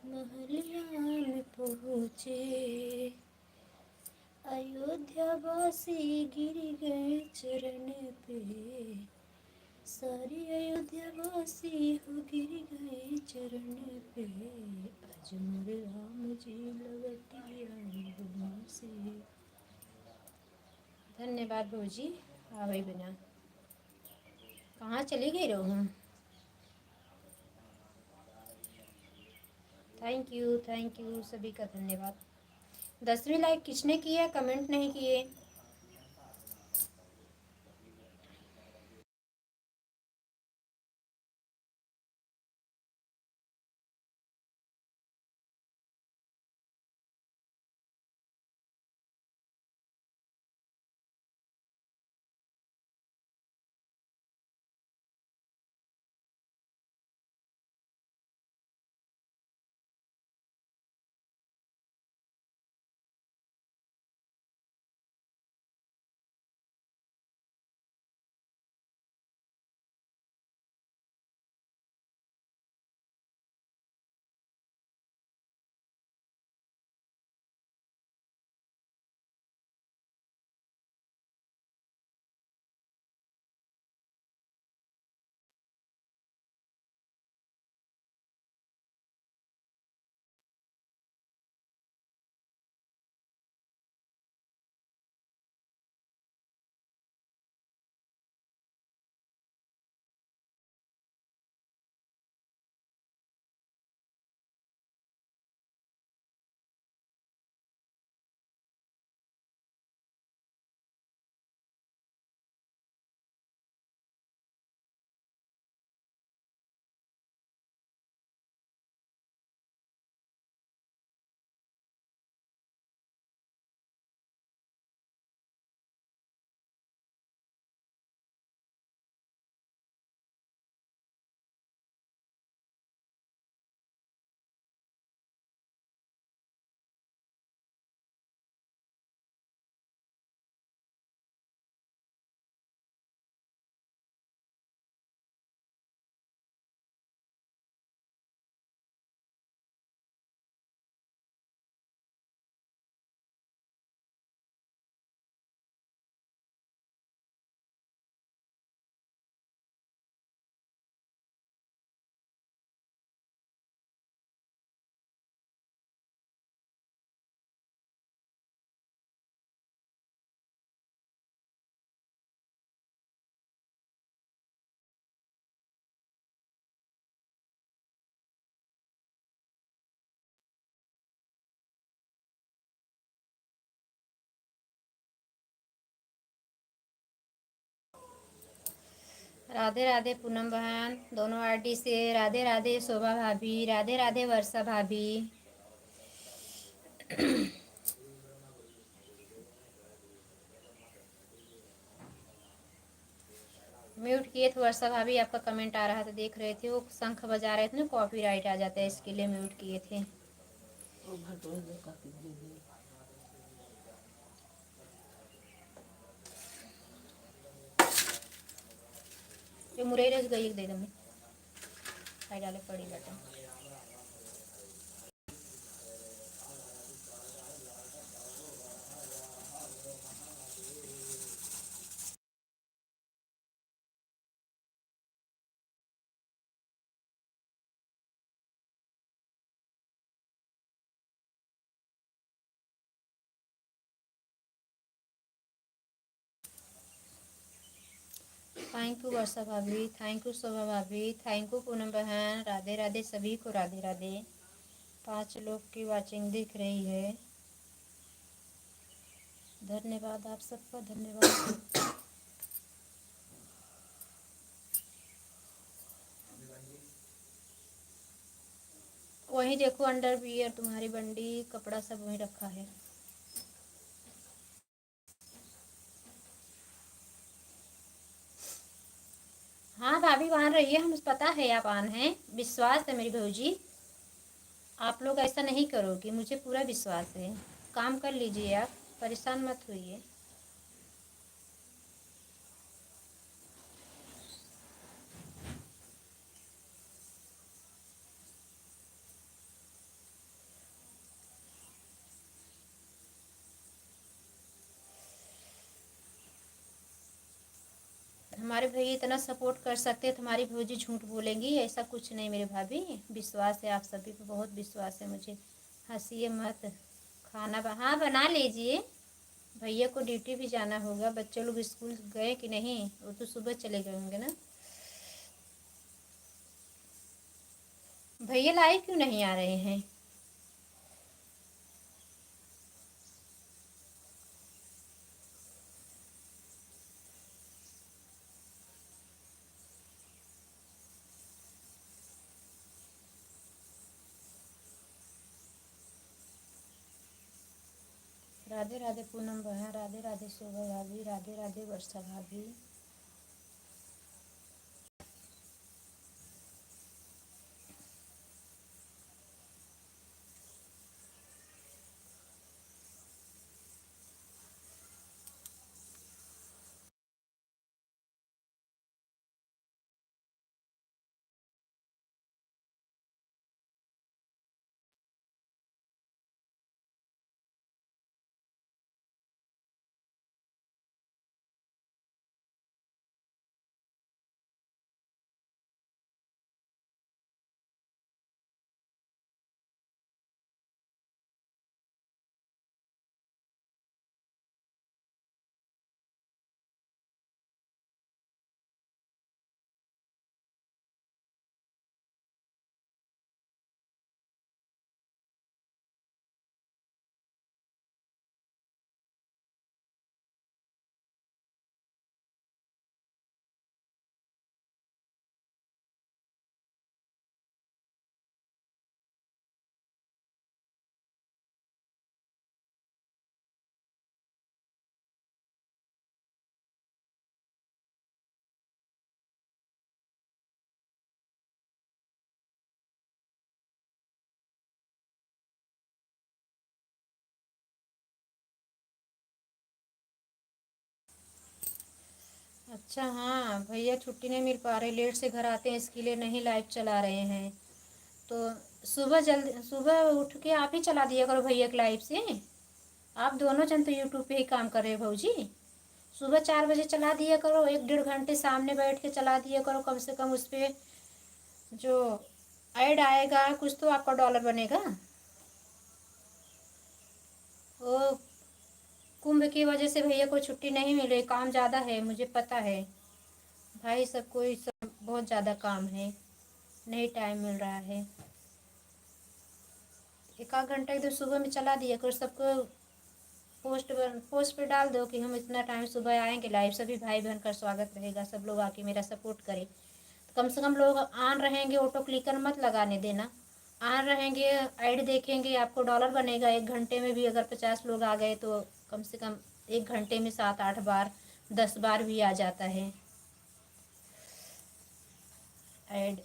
महलिया में पहुँचे, अयोध्या वासी गिर गए चरण पे, सारी अयोध्या वासी हो गिर गए चरण पे, आज मोरे राम जी लवटी आए बन से। धन्यवाद भौजी। हाँ भाई बना, कहाँ चली गई रहूँ? थैंक यू सभी का धन्यवाद। 10वीं लाइक किसने किया? कमेंट नहीं किए। राधे राधे पूनम बहन, दोनों आरडी से राधे राधे शोभा भाभी, राधे राधे वर्षा भाभी। म्यूट किए थे वर्षा भाभी, आपका कमेंट आ रहा था, देख रहे थे, वो शंख बजा रहे थे ना, कॉपीराइट आ जाता है, इसके लिए म्यूट किए थे। जो मुरैर गई दे दो, खाई डाले पड़ी बटन। थैंक यू वर्षा भाभी, थैंक यू शोभा भाभी, थैंक यू पूनम बहन, राधे राधे सभी को, राधे राधे। 5 लोग की वाचिंग दिख रही है, धन्यवाद आप सबका, धन्यवाद। वहीं देखो अंडर वियर तुम्हारी बंडी, कपड़ा सब वहीं रखा है। हाँ भाभी वहाँ रहिए, हम पता है आप आन हैं, विश्वास है मेरी भौजी, आप लोग ऐसा नहीं करोगे, मुझे पूरा विश्वास है। काम कर लीजिए आप, परेशान मत होइए। हमारे भैया इतना सपोर्ट कर सकते हैं, तुम्हारी भौजी झूठ बोलेंगी? ऐसा कुछ नहीं मेरे भाभी, विश्वास है आप सभी पे, बहुत विश्वास है मुझे। हंसिए मत। हाँ बना लीजिए, भैया को ड्यूटी भी जाना होगा। बच्चे लोग स्कूल गए कि नहीं? वो तो सुबह चले गए होंगे ना। भैया लाइव क्यों नहीं आ रहे हैं? राधे राधे पूनम बहन, राधे राधे शोभा भाभी, राधे राधे वर्षा भाभी। अच्छा हाँ, भैया छुट्टी नहीं मिल पा रही, लेट से घर आते हैं, इसके लिए नहीं लाइव चला रहे हैं। तो सुबह उठ के आप ही चला दिया करो भैया के लाइव से। आप दोनों जन तो यूट्यूब पे ही काम कर रहे हो भौजी। सुबह 4 बजे चला दिया करो, 1 डेढ़ घंटे सामने बैठ के चला दिया करो, कम से कम उस पर जो ऐड आएगा कुछ तो आपका डॉलर बनेगा। वो कुंभ की वजह से भैया को छुट्टी नहीं मिल रही, काम ज़्यादा है, मुझे पता है भाई, सबको सब बहुत ज़्यादा काम है, नहीं टाइम मिल रहा है। 1 आध घंटा इधर सुबह में चला दिया करो सबको, पोस्ट पे डाल दो कि हम इतना टाइम सुबह आएंगे लाइव, सभी भाई बहन का स्वागत रहेगा, सब लोग आके मेरा सपोर्ट करें। तो कम से कम लोग ऑन रहेंगे, ऑटो क्लिकर मत लगाने देना। ऑन रहेंगे, ऐड देखेंगे, आपको डॉलर बनेगा। 1 घंटे में भी अगर 50 लोग आ गए तो कम से कम 1 घंटे में 7-8 बार 10 बार भी आ जाता है ऐड।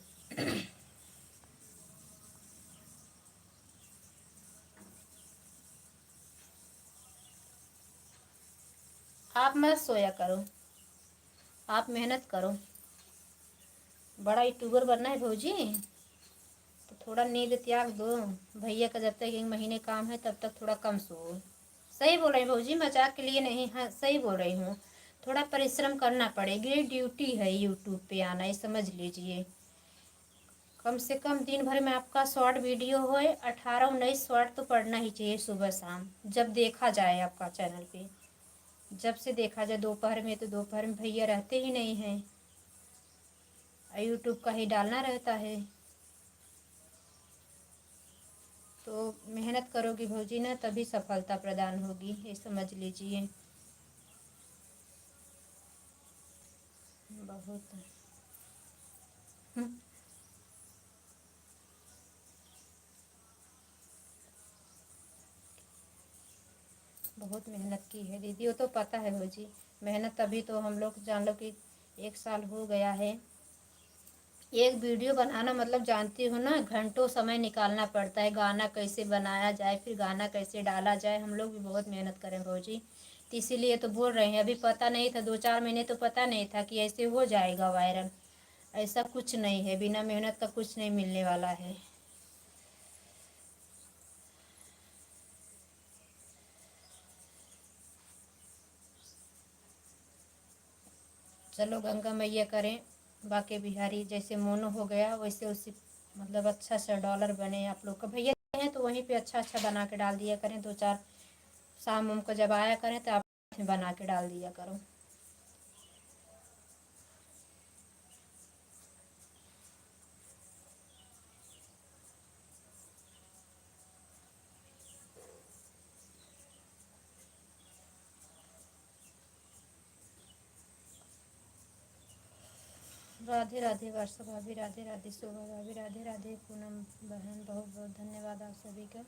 आप मत सोया करो, आप मेहनत करो। बड़ा यूट्यूबर बनना है भौजी तो थोड़ा नींद त्याग दो। भैया का जब तक 1 महीने काम है तब तक थोड़ा कम सो। सही बोल रही भौजी, मजाक के लिए नहीं, हाँ सही बोल रही हूँ। थोड़ा परिश्रम करना पड़ेगा, ये ड्यूटी है यूट्यूब पे आना, ये समझ लीजिए। कम से कम दिन भर में आपका शॉर्ट वीडियो हो 18-19 शॉर्ट तो पड़ना ही चाहिए सुबह शाम, जब देखा जाए आपका चैनल पे। जब से देखा जाए दोपहर में, तो दोपहर में भैया रहते ही नहीं हैं, यूट्यूब का ही डालना रहता है। तो मेहनत करोगी भौजी ना, तभी सफलता प्रदान होगी, ये समझ लीजिए। बहुत बहुत मेहनत की है दीदी, वो तो पता है भौजी। मेहनत तभी तो हम लोग जान लो कि 1 साल हो गया है। एक वीडियो बनाना मतलब जानती हो ना, घंटों समय निकालना पड़ता है। गाना कैसे बनाया जाए, फिर गाना कैसे डाला जाए, हम लोग भी बहुत मेहनत करें भौजी। तो इसीलिए तो बोल रहे हैं, अभी पता नहीं था, 2-4 महीने तो पता नहीं था कि ऐसे हो जाएगा वायरल। ऐसा कुछ नहीं है, बिना मेहनत का कुछ नहीं मिलने वाला है। चलो गंगा मैया करें, बाकी बिहारी जैसे मोनो हो गया वैसे उसी मतलब अच्छा सा डॉलर बने। आप लोग का भैया हैं तो वहीं पे अच्छा अच्छा बना के डाल दिया करें, 2-4 शाम उम को जब आया करें तो आप बना के डाल दिया करो। राधे राधे वर्षा भाभी, राधे राधे शोभा भाभी, राधे राधे पूनम बहन, बहुत बहुत धन्यवाद आप सभी का।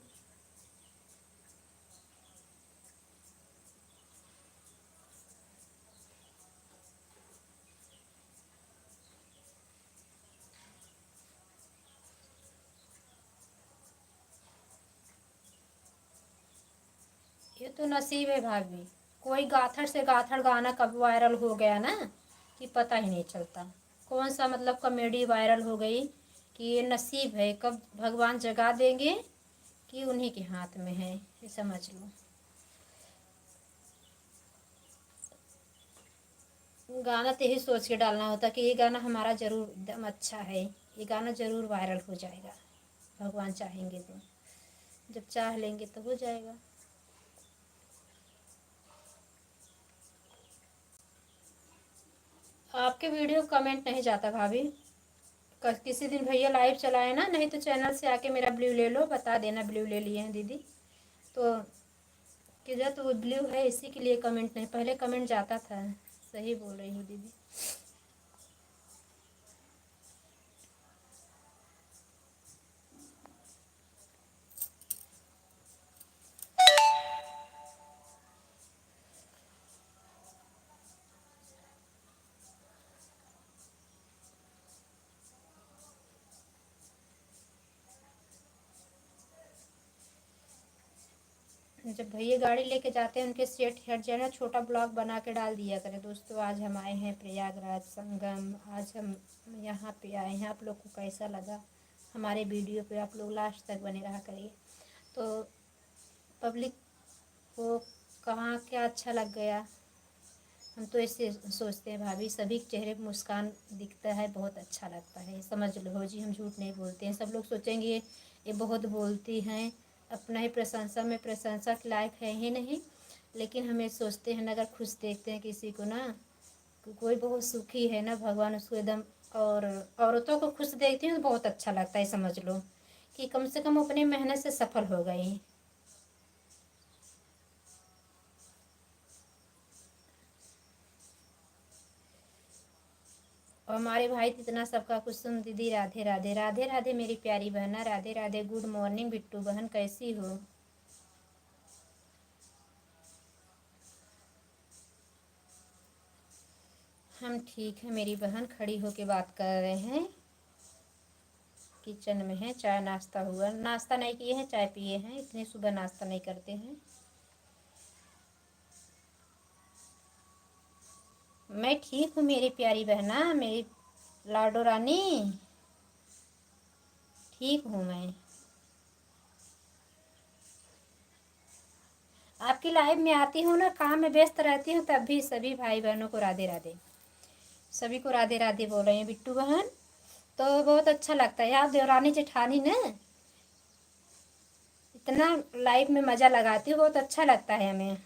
ये तो नसीब है भाभी, कोई गाथड़ से गाथड़ गाना कब वायरल हो गया ना कि पता ही नहीं चलता। कौन सा मतलब कॉमेडी वायरल हो गई कि ये नसीब है, कब भगवान जगा देंगे कि उन्हीं के हाथ में है, ये समझ लो। गाना तो यही सोच के डालना होता कि ये गाना हमारा ज़रूर एकदम अच्छा है, ये गाना ज़रूर वायरल हो जाएगा, भगवान चाहेंगे तो। जब चाह लेंगे तो हो जाएगा। आपके वीडियो कमेंट नहीं जाता भाभी। किसी दिन भैया लाइव चलाए ना, नहीं तो चैनल से आके मेरा ब्लू ले लो, बता देना ब्लू ले लिए हैं दीदी। तो कि जो तो वो ब्लू है इसी के लिए कमेंट नहीं, पहले कमेंट जाता था। सही बोल रही हूँ दीदी। जब भैया गाड़ी लेके जाते हैं उनके सेट हट जाए ना, छोटा ब्लॉग बना के डाल दिया करें। दोस्तों आज हम आए हैं प्रयागराज संगम, आज हम यहाँ पे आए हैं, आप लोग को कैसा लगा हमारे वीडियो पे, आप लोग लास्ट तक बने रहा करिए। तो पब्लिक को कहाँ क्या अच्छा लग गया, हम तो ऐसे सोचते हैं भाभी, सभी के चेहरे पर मुस्कान दिखता है, बहुत अच्छा लगता है, समझ लो भौजी, हम झूठ नहीं बोलते हैं। सब लोग सोचेंगे ये बहुत बोलती हैं, अपना ही प्रशंसा में प्रशंसा के लायक है ही नहीं। लेकिन हमें सोचते हैं ना, अगर खुश देखते हैं किसी को ना, कोई बहुत सुखी है ना, भगवान उसको एकदम, और औरतों को खुश देखती हैं तो बहुत अच्छा लगता है, समझ लो कि कम से कम अपनी मेहनत से सफल हो गई। और हमारे भाई तो इतना सबका कुसुम दीदी राधे राधे राधे राधे मेरी प्यारी बहना राधे राधे। गुड मॉर्निंग बिट्टू बहन, कैसी हो? हम ठीक है मेरी बहन, खड़ी होके बात कर रहे हैं। किचन में है, चाय नाश्ता हुआ, नाश्ता नहीं किए हैं, चाय पिए हैं, इतनी सुबह नाश्ता नहीं करते हैं। मैं ठीक हूँ मेरी प्यारी बहना, मेरी लाडो रानी, ठीक हूँ मैं। आपकी लाइव में आती हूँ ना, काम में व्यस्त रहती हूँ, तब भी सभी भाई बहनों को राधे राधे, सभी को राधे राधे बोल रहे हैं बिट्टू बहन। तो बहुत अच्छा लगता है यार, देवरानी जेठानी ने इतना लाइव में मज़ा लगाती हूँ, बहुत अच्छा लगता है हमें।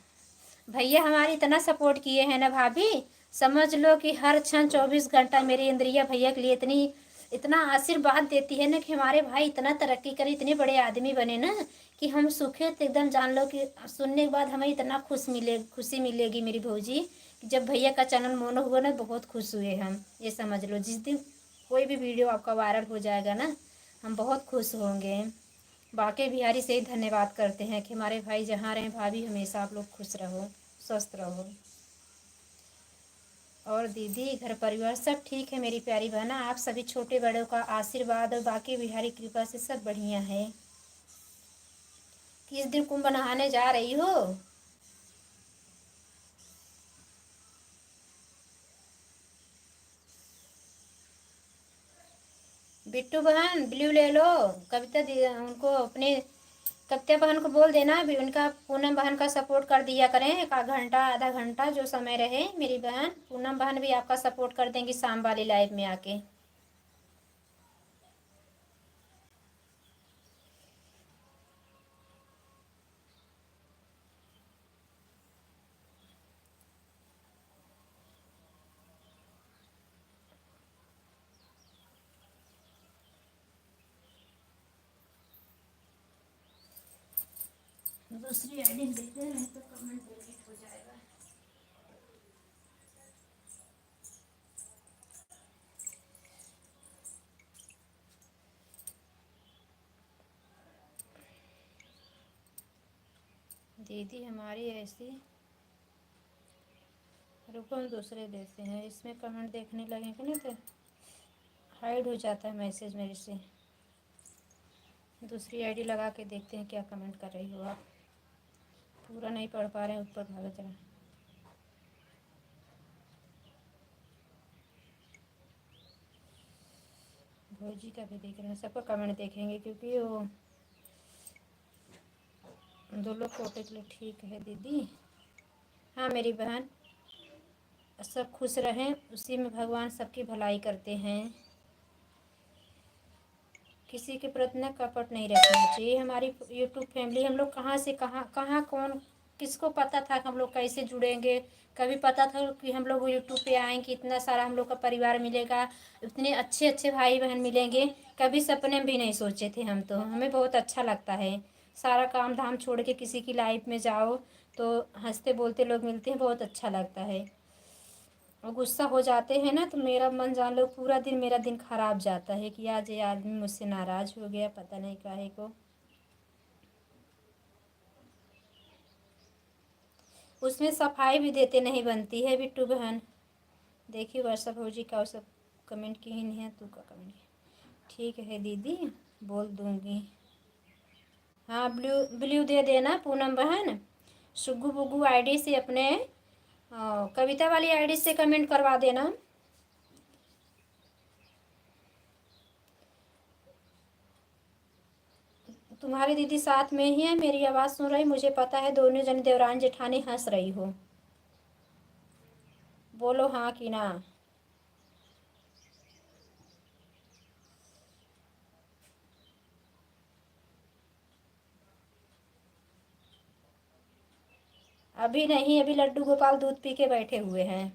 भैया हमारी इतना सपोर्ट किए हैं ना भाभी, समझ लो कि हर क्षण 24 घंटा मेरी इंद्रिया भैया के लिए इतनी इतना आशीर्वाद देती है ना कि हमारे भाई इतना तरक्की करे, इतने बड़े आदमी बने ना कि हम सुखे, तो एकदम जान लो कि सुनने के बाद हमें इतना खुशी मिलेगी मेरी भौजी कि जब भैया का चैनल मोनो हुआ ना, बहुत खुश हुए हम। ये समझ लो जिस दिन कोई भी वीडियो आपका वायरल हो जाएगा ना, हम बहुत खुश होंगे। बाकी बिहारी से ही धन्यवाद करते हैं कि हमारे भाई जहाँ रहें भाभी, हमेशा आप लोग खुश रहो, स्वस्थ रहो। और दीदी घर परिवार सब ठीक है मेरी प्यारी बहना, आप सभी छोटे बड़ों का आशीर्वाद और बाकी बिहारी कृपा से सब बढ़िया है। किस दिन कुंभ नहाने जा रही हो? बिट्टू बहन ब्लू ले लो, कविता उनको अपने कविता बहन को बोल देना भी, उनका पूनम बहन का सपोर्ट कर दिया करें, एक घंटा आधा घंटा जो समय रहे। मेरी बहन पूनम बहन भी आपका सपोर्ट कर देंगी शाम वाली लाइव में आके। दूसरी आईडी दे दे, नहीं तो कमेंट डिलीट हो जाएगा। दीदी हमारी ऐसी, रुको हम दूसरे देते हैं, इसमें कमेंट देखने लगेंगे ना तो हाइड हो जाता है मैसेज मेरे से। दूसरी आईडी लगा के देखते हैं क्या कमेंट कर रही हो आप। पूरा नहीं पढ़ पा रहे हैं, ऊपर भागा चला। भौजी का भी देख रहे हैं, सबका कमेंट देखेंगे क्योंकि वो दो लोग फोटो के लिए ठीक है दीदी। हाँ मेरी बहन, सब खुश रहें, उसी में भगवान सबकी भलाई करते हैं। किसी के प्रति न कपट नहीं रखना चाहिए। हमारी यूट्यूब फैमिली, हम लोग कहाँ से कहाँ कहाँ कौन किसको पता था कि हम लोग कैसे जुड़ेंगे? कभी पता था कि हम लोग यूट्यूब पे आएंगे, इतना सारा हम लोग का परिवार मिलेगा, इतने अच्छे अच्छे भाई बहन मिलेंगे? कभी सपने में भी नहीं सोचे थे हम। तो हमें बहुत अच्छा लगता है, सारा काम धाम छोड़ के किसी की लाइफ में जाओ तो हंसते बोलते लोग मिलते हैं, बहुत अच्छा लगता है। और गुस्सा हो जाते हैं ना तो मेरा मन जान लो पूरा दिन, मेरा दिन खराब जाता है कि आज ये आदमी मुझसे नाराज़ हो गया, पता नहीं काहे को। उसमें सफाई भी देते नहीं बनती है बिट्टू बहन। देखिए वर्षा भौजी का सब कमेंट की ही नहीं है, तू का कमेंट ठीक है दीदी, बोल दूंगी। हाँ ब्लू ब्लू दे देना पूनम बहन। सुग्गू बुग्गू आईडी से अपने कविता वाली आईडी से कमेंट करवा देना। तुम्हारी दीदी साथ में ही है, मेरी आवाज़ सुन रही, मुझे पता है दोनों जन देवरान जेठानी हंस रही हो। बोलो हाँ कि ना। अभी नहीं, अभी लड्डू गोपाल दूध पी के बैठे हुए हैं,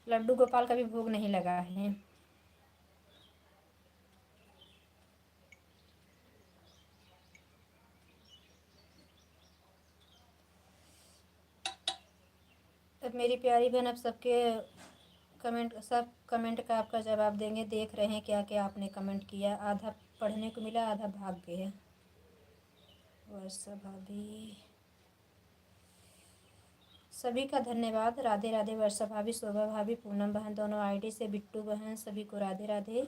लड्डू गोपाल का भी भोग नहीं लगा है। अब मेरी प्यारी बहन अब सबके सब कमेंट का आपका जवाब देंगे। देख रहे हैं क्या क्या आपने कमेंट किया। आधा पढ़ने को मिला, आधा भाग गया। वर्षा भाभी, सभी का धन्यवाद। राधे राधे। वर्षा भाभी, शोभा भाभी, पूनम बहन, दोनों आईडी से, बिट्टू बहन, सभी को राधे राधे।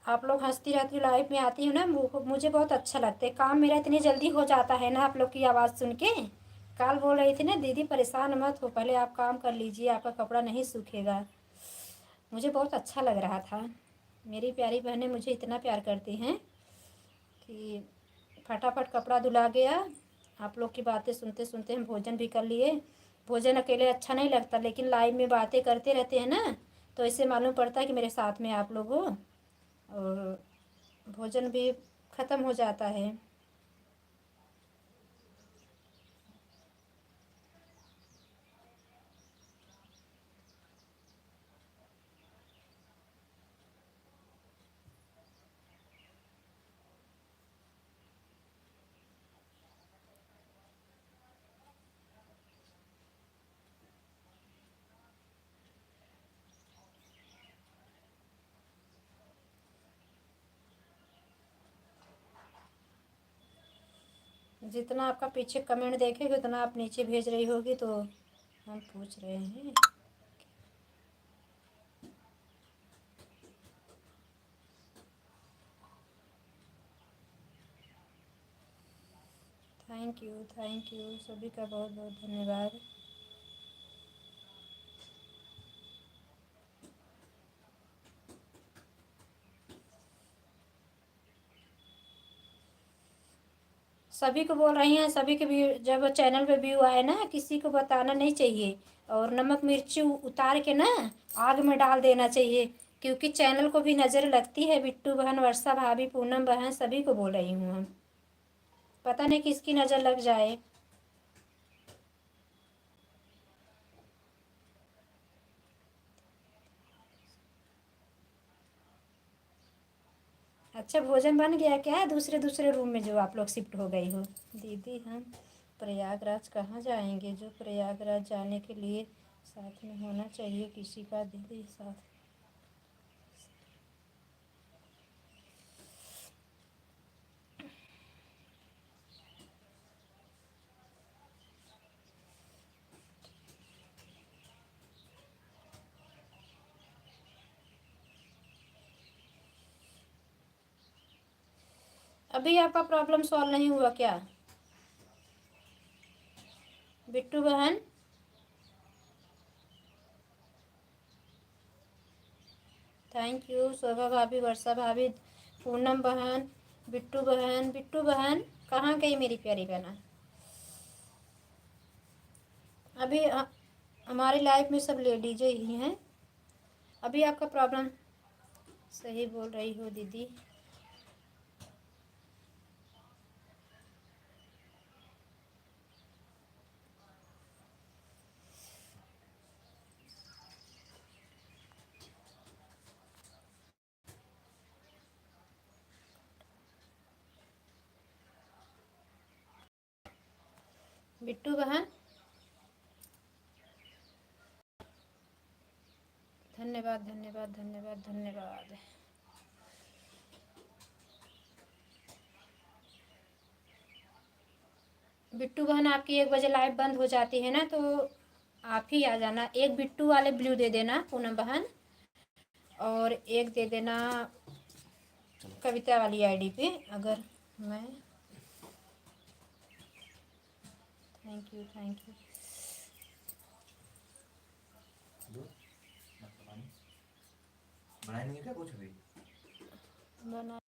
आप लोग हंसती रहती लाइफ में आती हो ना, मुझे बहुत अच्छा लगता है। काम मेरा इतनी जल्दी हो जाता है ना आप लोग की आवाज़ सुन के। कल बोल रही थी ना दीदी परेशान मत हो, पहले आप काम कर लीजिए, आपका कपड़ा नहीं सूखेगा। मुझे बहुत अच्छा लग रहा था। मेरी प्यारी बहनें मुझे इतना प्यार करती हैं कि फटाफट कपड़ा धुला गया। आप लोग की बातें सुनते सुनते हम भोजन भी कर लिए। भोजन अकेले अच्छा नहीं लगता, लेकिन लाइव में बातें करते रहते हैं ना, तो इससे मालूम पड़ता है कि मेरे साथ में आप लोग हो। और भोजन भी ख़त्म हो जाता है। जितना आपका पीछे कमेंट देखेगी उतना आप नीचे भेज रही होगी, तो हम पूछ रहे हैं। थैंक यू सभी का बहुत बहुत धन्यवाद। सभी को बोल रही हैं, सभी के व्यू, जब चैनल पे व्यू आए ना, किसी को बताना नहीं चाहिए। और नमक मिर्ची उतार के ना आग में डाल देना चाहिए, क्योंकि चैनल को भी नज़र लगती है। बिट्टू बहन, वर्षा भाभी, पूनम बहन, सभी को बोल रही हूँ हम। पता नहीं किसकी नज़र लग जाए। अच्छा, भोजन बन गया क्या दूसरे दूसरे रूम में जो आप लोग शिफ्ट हो गई हो? दीदी हम प्रयागराज कहाँ जाएंगे? जो प्रयागराज जाने के लिए साथ में होना चाहिए किसी का। दीदी साथ। अभी आपका प्रॉब्लम सॉल्व नहीं हुआ क्या बिट्टू बहन? थैंक यू शोभा भाभी, वर्षा भाभी, पूनम बहन, बिट्टू बहन। बिट्टू बहन कहाँ गई मेरी प्यारी बहना? अभी हमारी लाइफ में सब लेडीजें ही हैं। अभी आपका प्रॉब्लम सही बोल रही हो दीदी। बिट्टू बहन धन्यवाद धन्यवाद धन्यवाद धन्यवाद। बिट्टू बहन आपकी 1 बजे लाइव बंद हो जाती है ना, तो आप ही आ जाना। एक बिट्टू वाले ब्लू दे देना पूनम बहन, और एक दे देना कविता वाली आईडी पे। अगर मैं थैंक यू थैंक यू। बनाए नहीं है क्या कुछ भी? बना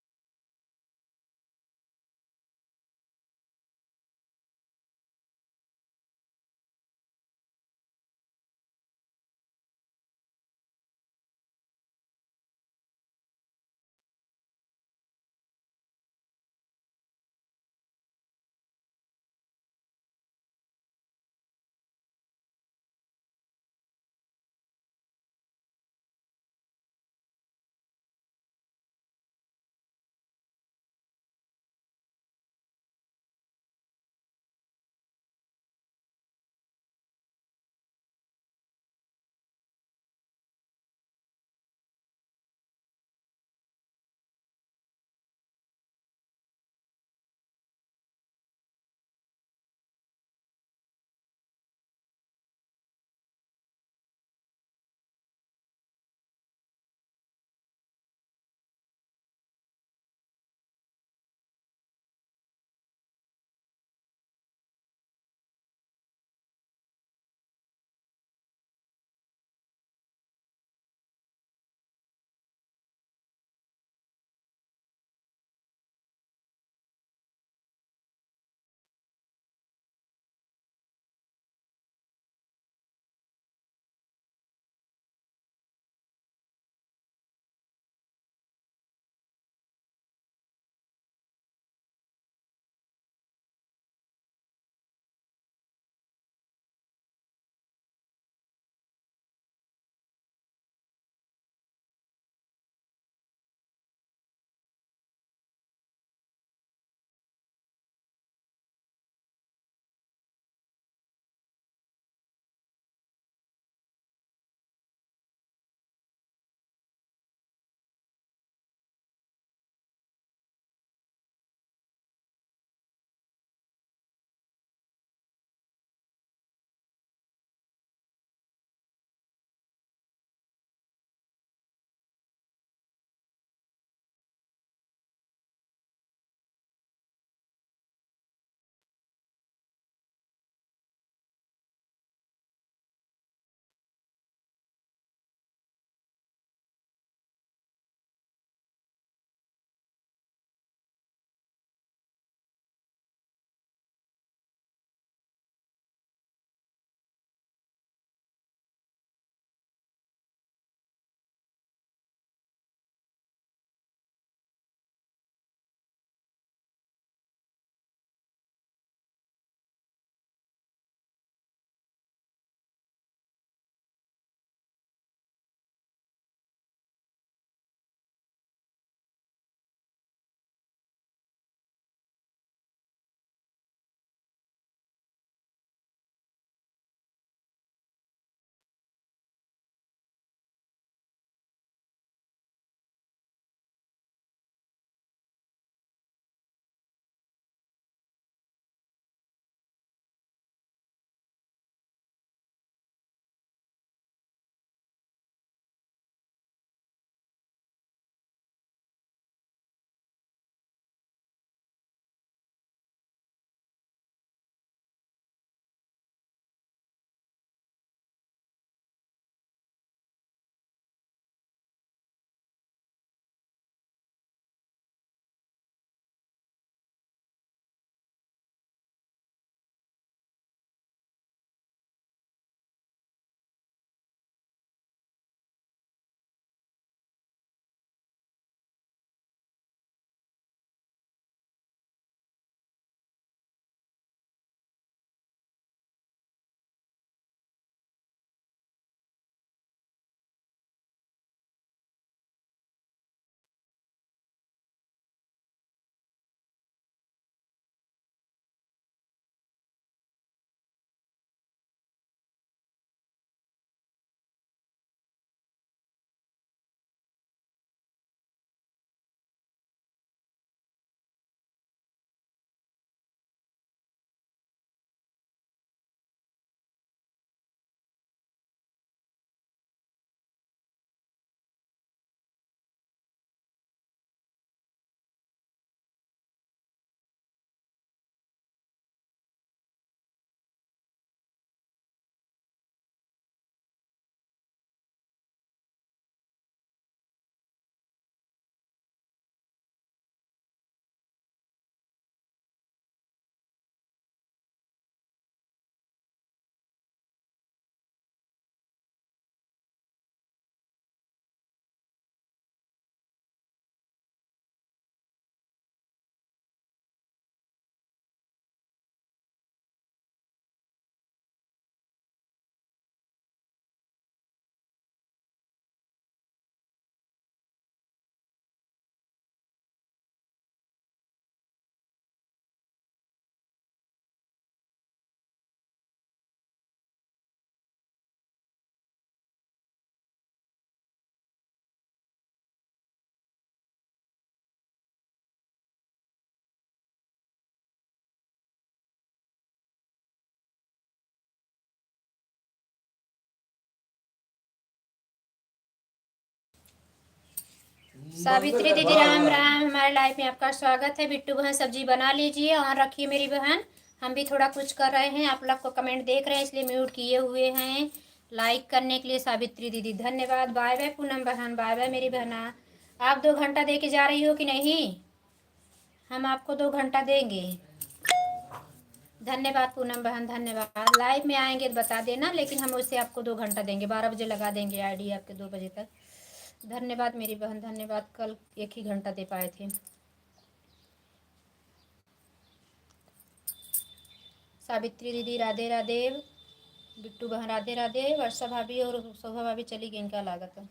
सावित्री दीदी राम राम, हमारे लाइफ में आपका स्वागत है। बिट्टू बहन सब्जी बना लीजिए और रखिए मेरी बहन। हम भी थोड़ा कुछ कर रहे हैं, आप लोग को कमेंट देख रहे हैं इसलिए म्यूट किए हुए हैं। लाइक करने के लिए सावित्री दीदी धन्यवाद। बाय बाय पूनम बहन, बाय बाय मेरी बहना। आप 2 घंटा दे के जा रही हो कि नहीं? हम आपको 2 घंटा देंगे। धन्यवाद पूनम बहन, धन्यवाद। लाइव में आएंगे तो बता देना, लेकिन हम उससे आपको 2 घंटा देंगे। 12 बजे लगा देंगे आईडी आपके 2 बजे तक। धन्यवाद मेरी बहन, धन्यवाद। कल 1 ही घंटा दे पाए थे। सावित्री दीदी राधे राधे, बिट्टू बहन राधे राधे। वर्षा भाभी और शोभा भाभी चली गई, इनका लागत है।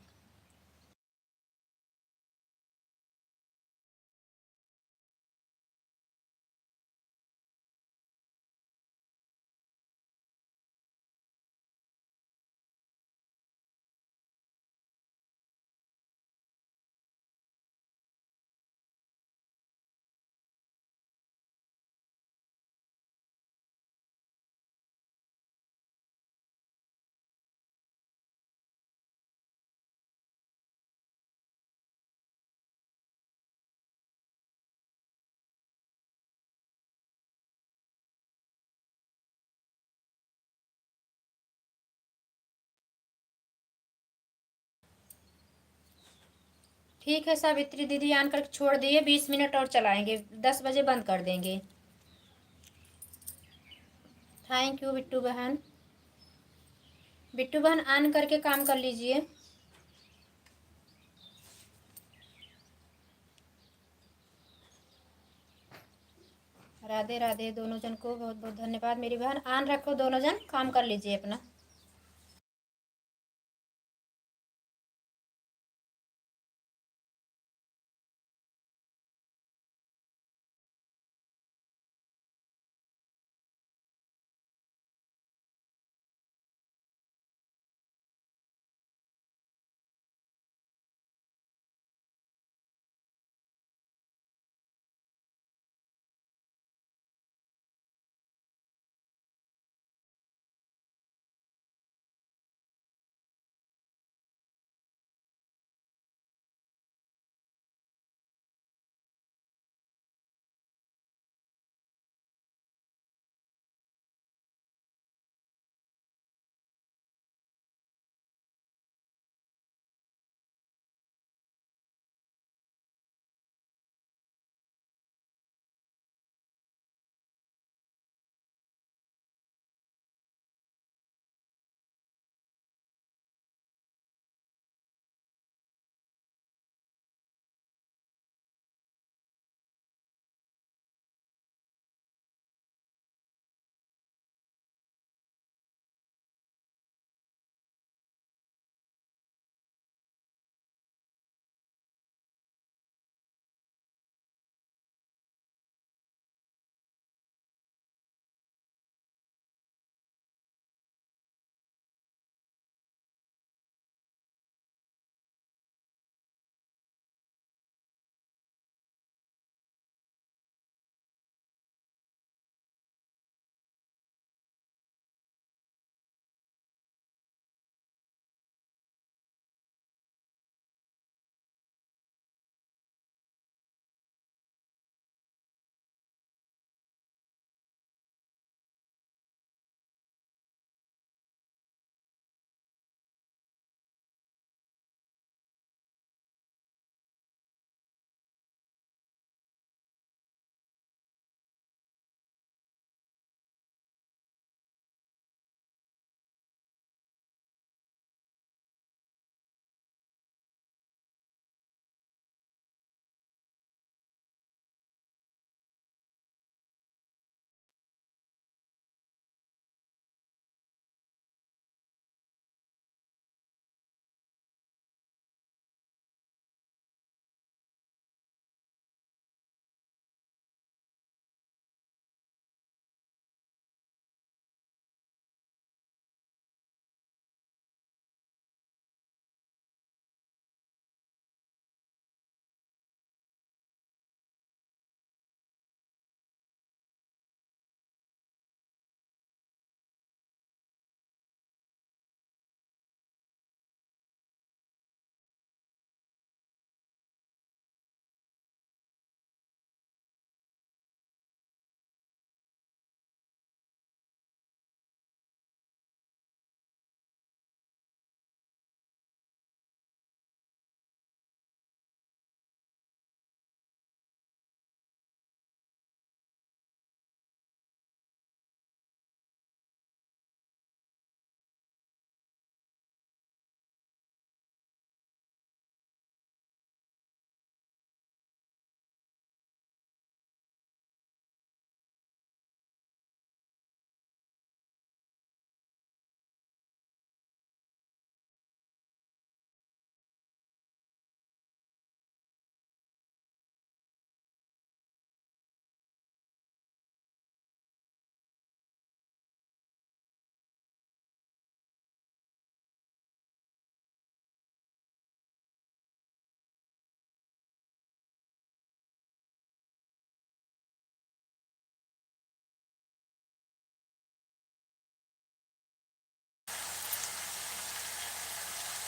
ठीक है सावित्री दीदी, आन करके छोड़ दिए। 20 मिनट और चलाएंगे, 10 बजे बंद कर देंगे। थैंक यू बिट्टू बहन। बिट्टू बहन आन करके काम कर लीजिए। राधे राधे दोनों जन को बहुत बहुत धन्यवाद। मेरी बहन आन रखो, दोनों जन काम कर लीजिए अपना।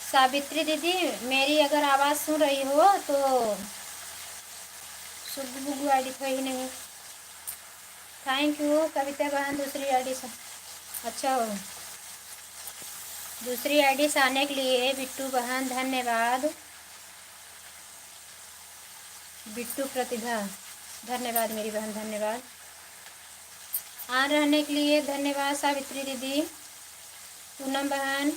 सावित्री दीदी, मेरी अगर आवाज़ सुन रही हो तो सुबह आईडी था ही नहीं। थैंक यू कविता बहन, दूसरी आईडी से अच्छा हो। दूसरी आईडी से आने के लिए बिट्टू बहन धन्यवाद। बिट्टू प्रतिभा धन्यवाद मेरी बहन, धन्यवाद। ऑन रहने के लिए धन्यवाद सावित्री दीदी। पूनम बहन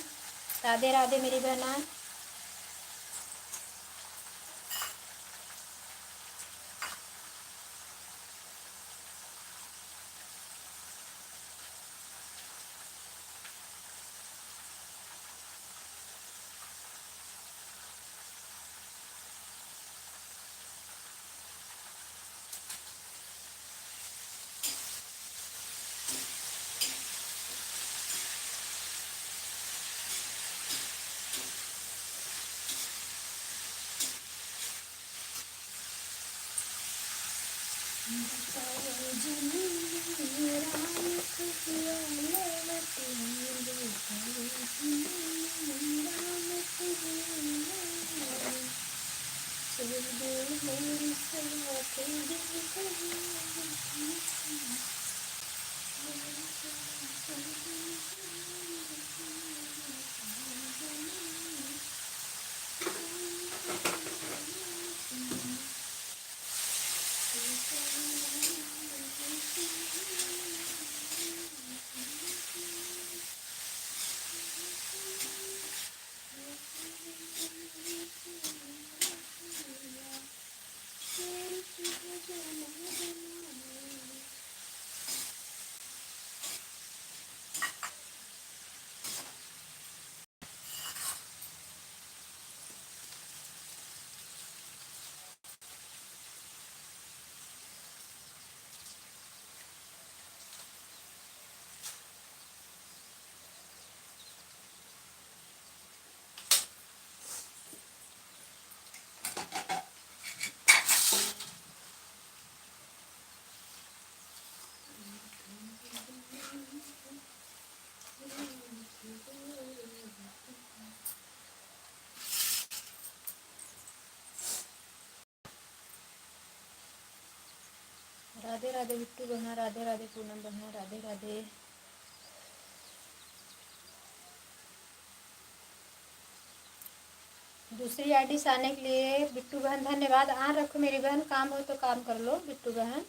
राधे राधे मेरी बहना। राधे राधे बिट्टू बहना, राधे राधे पूनम बहना, राधे राधे। दूसरी आईडी से आने के लिए बिट्टू बहन धन्यवाद। ऑन रखो मेरी बहन, काम हो तो काम कर लो बिट्टू बहन।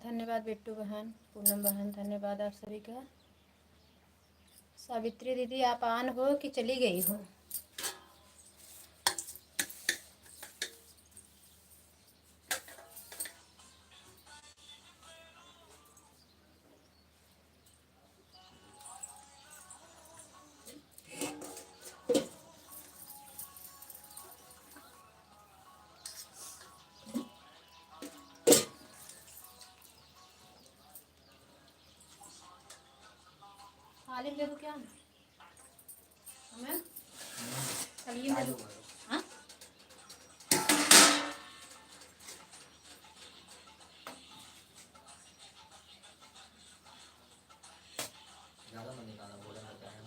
धन्यवाद बिट्टू बहन, पूनम बहन, धन्यवाद आप सभी का। सावित्री दीदी आप ऑन हो कि चली गई हो? हालिम दे दो क्या हमें? हलीम दे दो। हाँ ज़्यादा मत निकालना, बोला ना क्या है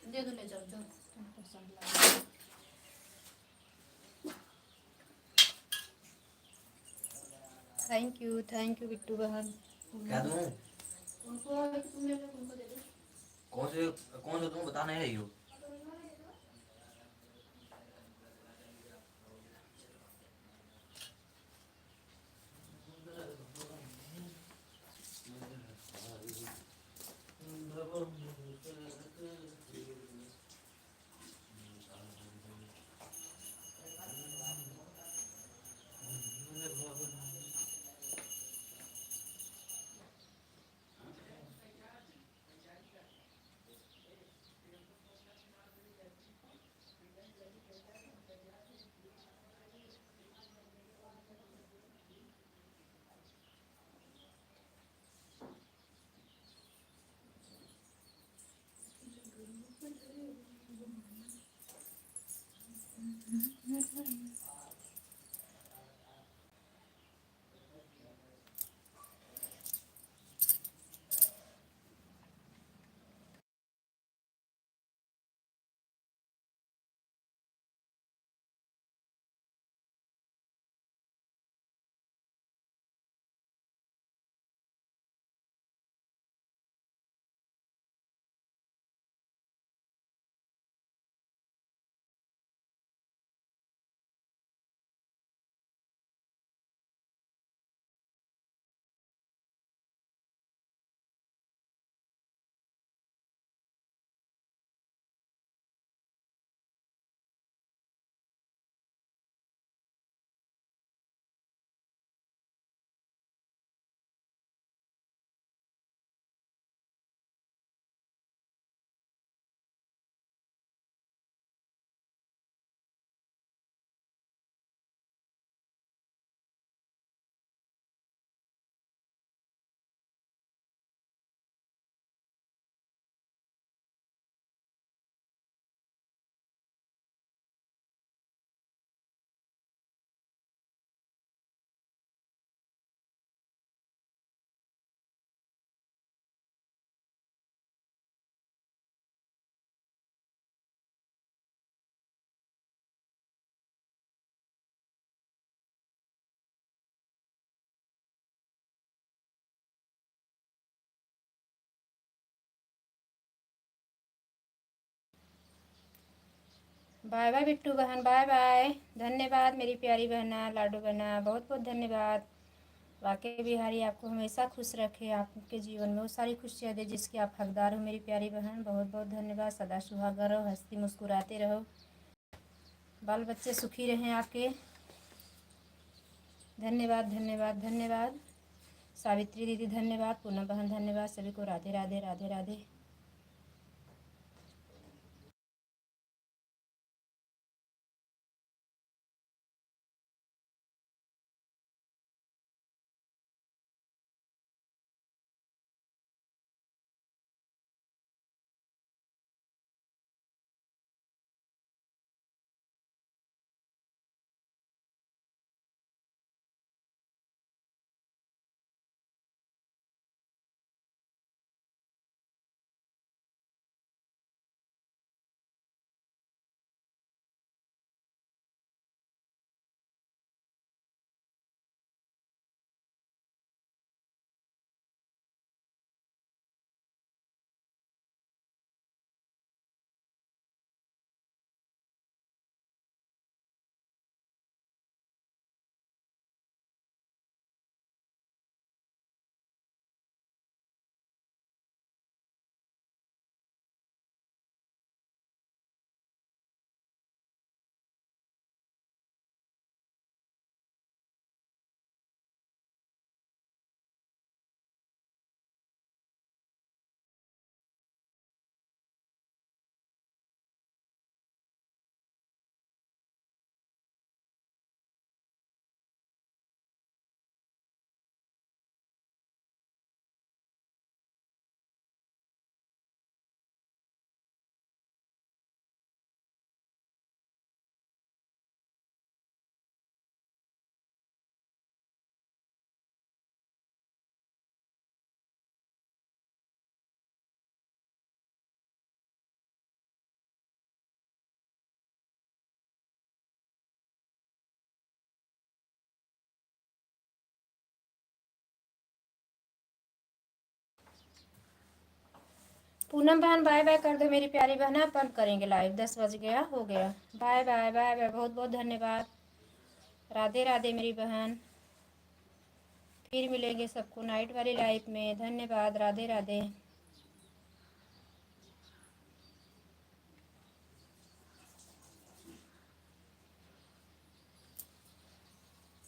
दे दो, ले जाओ जाओ, तुमको पसंद लगा। थैंक यू बिट्टू बहन। क्या दूँ? उनको तुम ले लो, उनको दे दो। कौन से तुम बता नहीं रही हो? बाय बाय बिट्टू बहन, बाय बाय। धन्यवाद मेरी प्यारी बहना, लाडू बहना, बहुत बहुत धन्यवाद। वाकई बिहारी आपको हमेशा खुश रखे, आपके जीवन में वो सारी खुशियाँ दे जिसकी आप हकदार हो मेरी प्यारी बहन। बहुत बहुत धन्यवाद। सदा सुहागा रहो, हंसती मुस्कुराते रहो, बाल बच्चे सुखी रहें आपके। धन्यवाद धन्यवाद धन्यवाद। सावित्री दीदी धन्यवाद, पूनम बहन धन्यवाद। सभी को राधे राधे राधे राधे। पूनम बहन बाय बाय कर दो मेरी प्यारी बहन, आप बंद करेंगे लाइव, 10 बज गया, हो गया। बाय बाय बाय बाय, बहुत बहुत धन्यवाद। राधे राधे मेरी बहन, फिर मिलेंगे सबको नाइट वाली लाइव में। धन्यवाद, राधे राधे।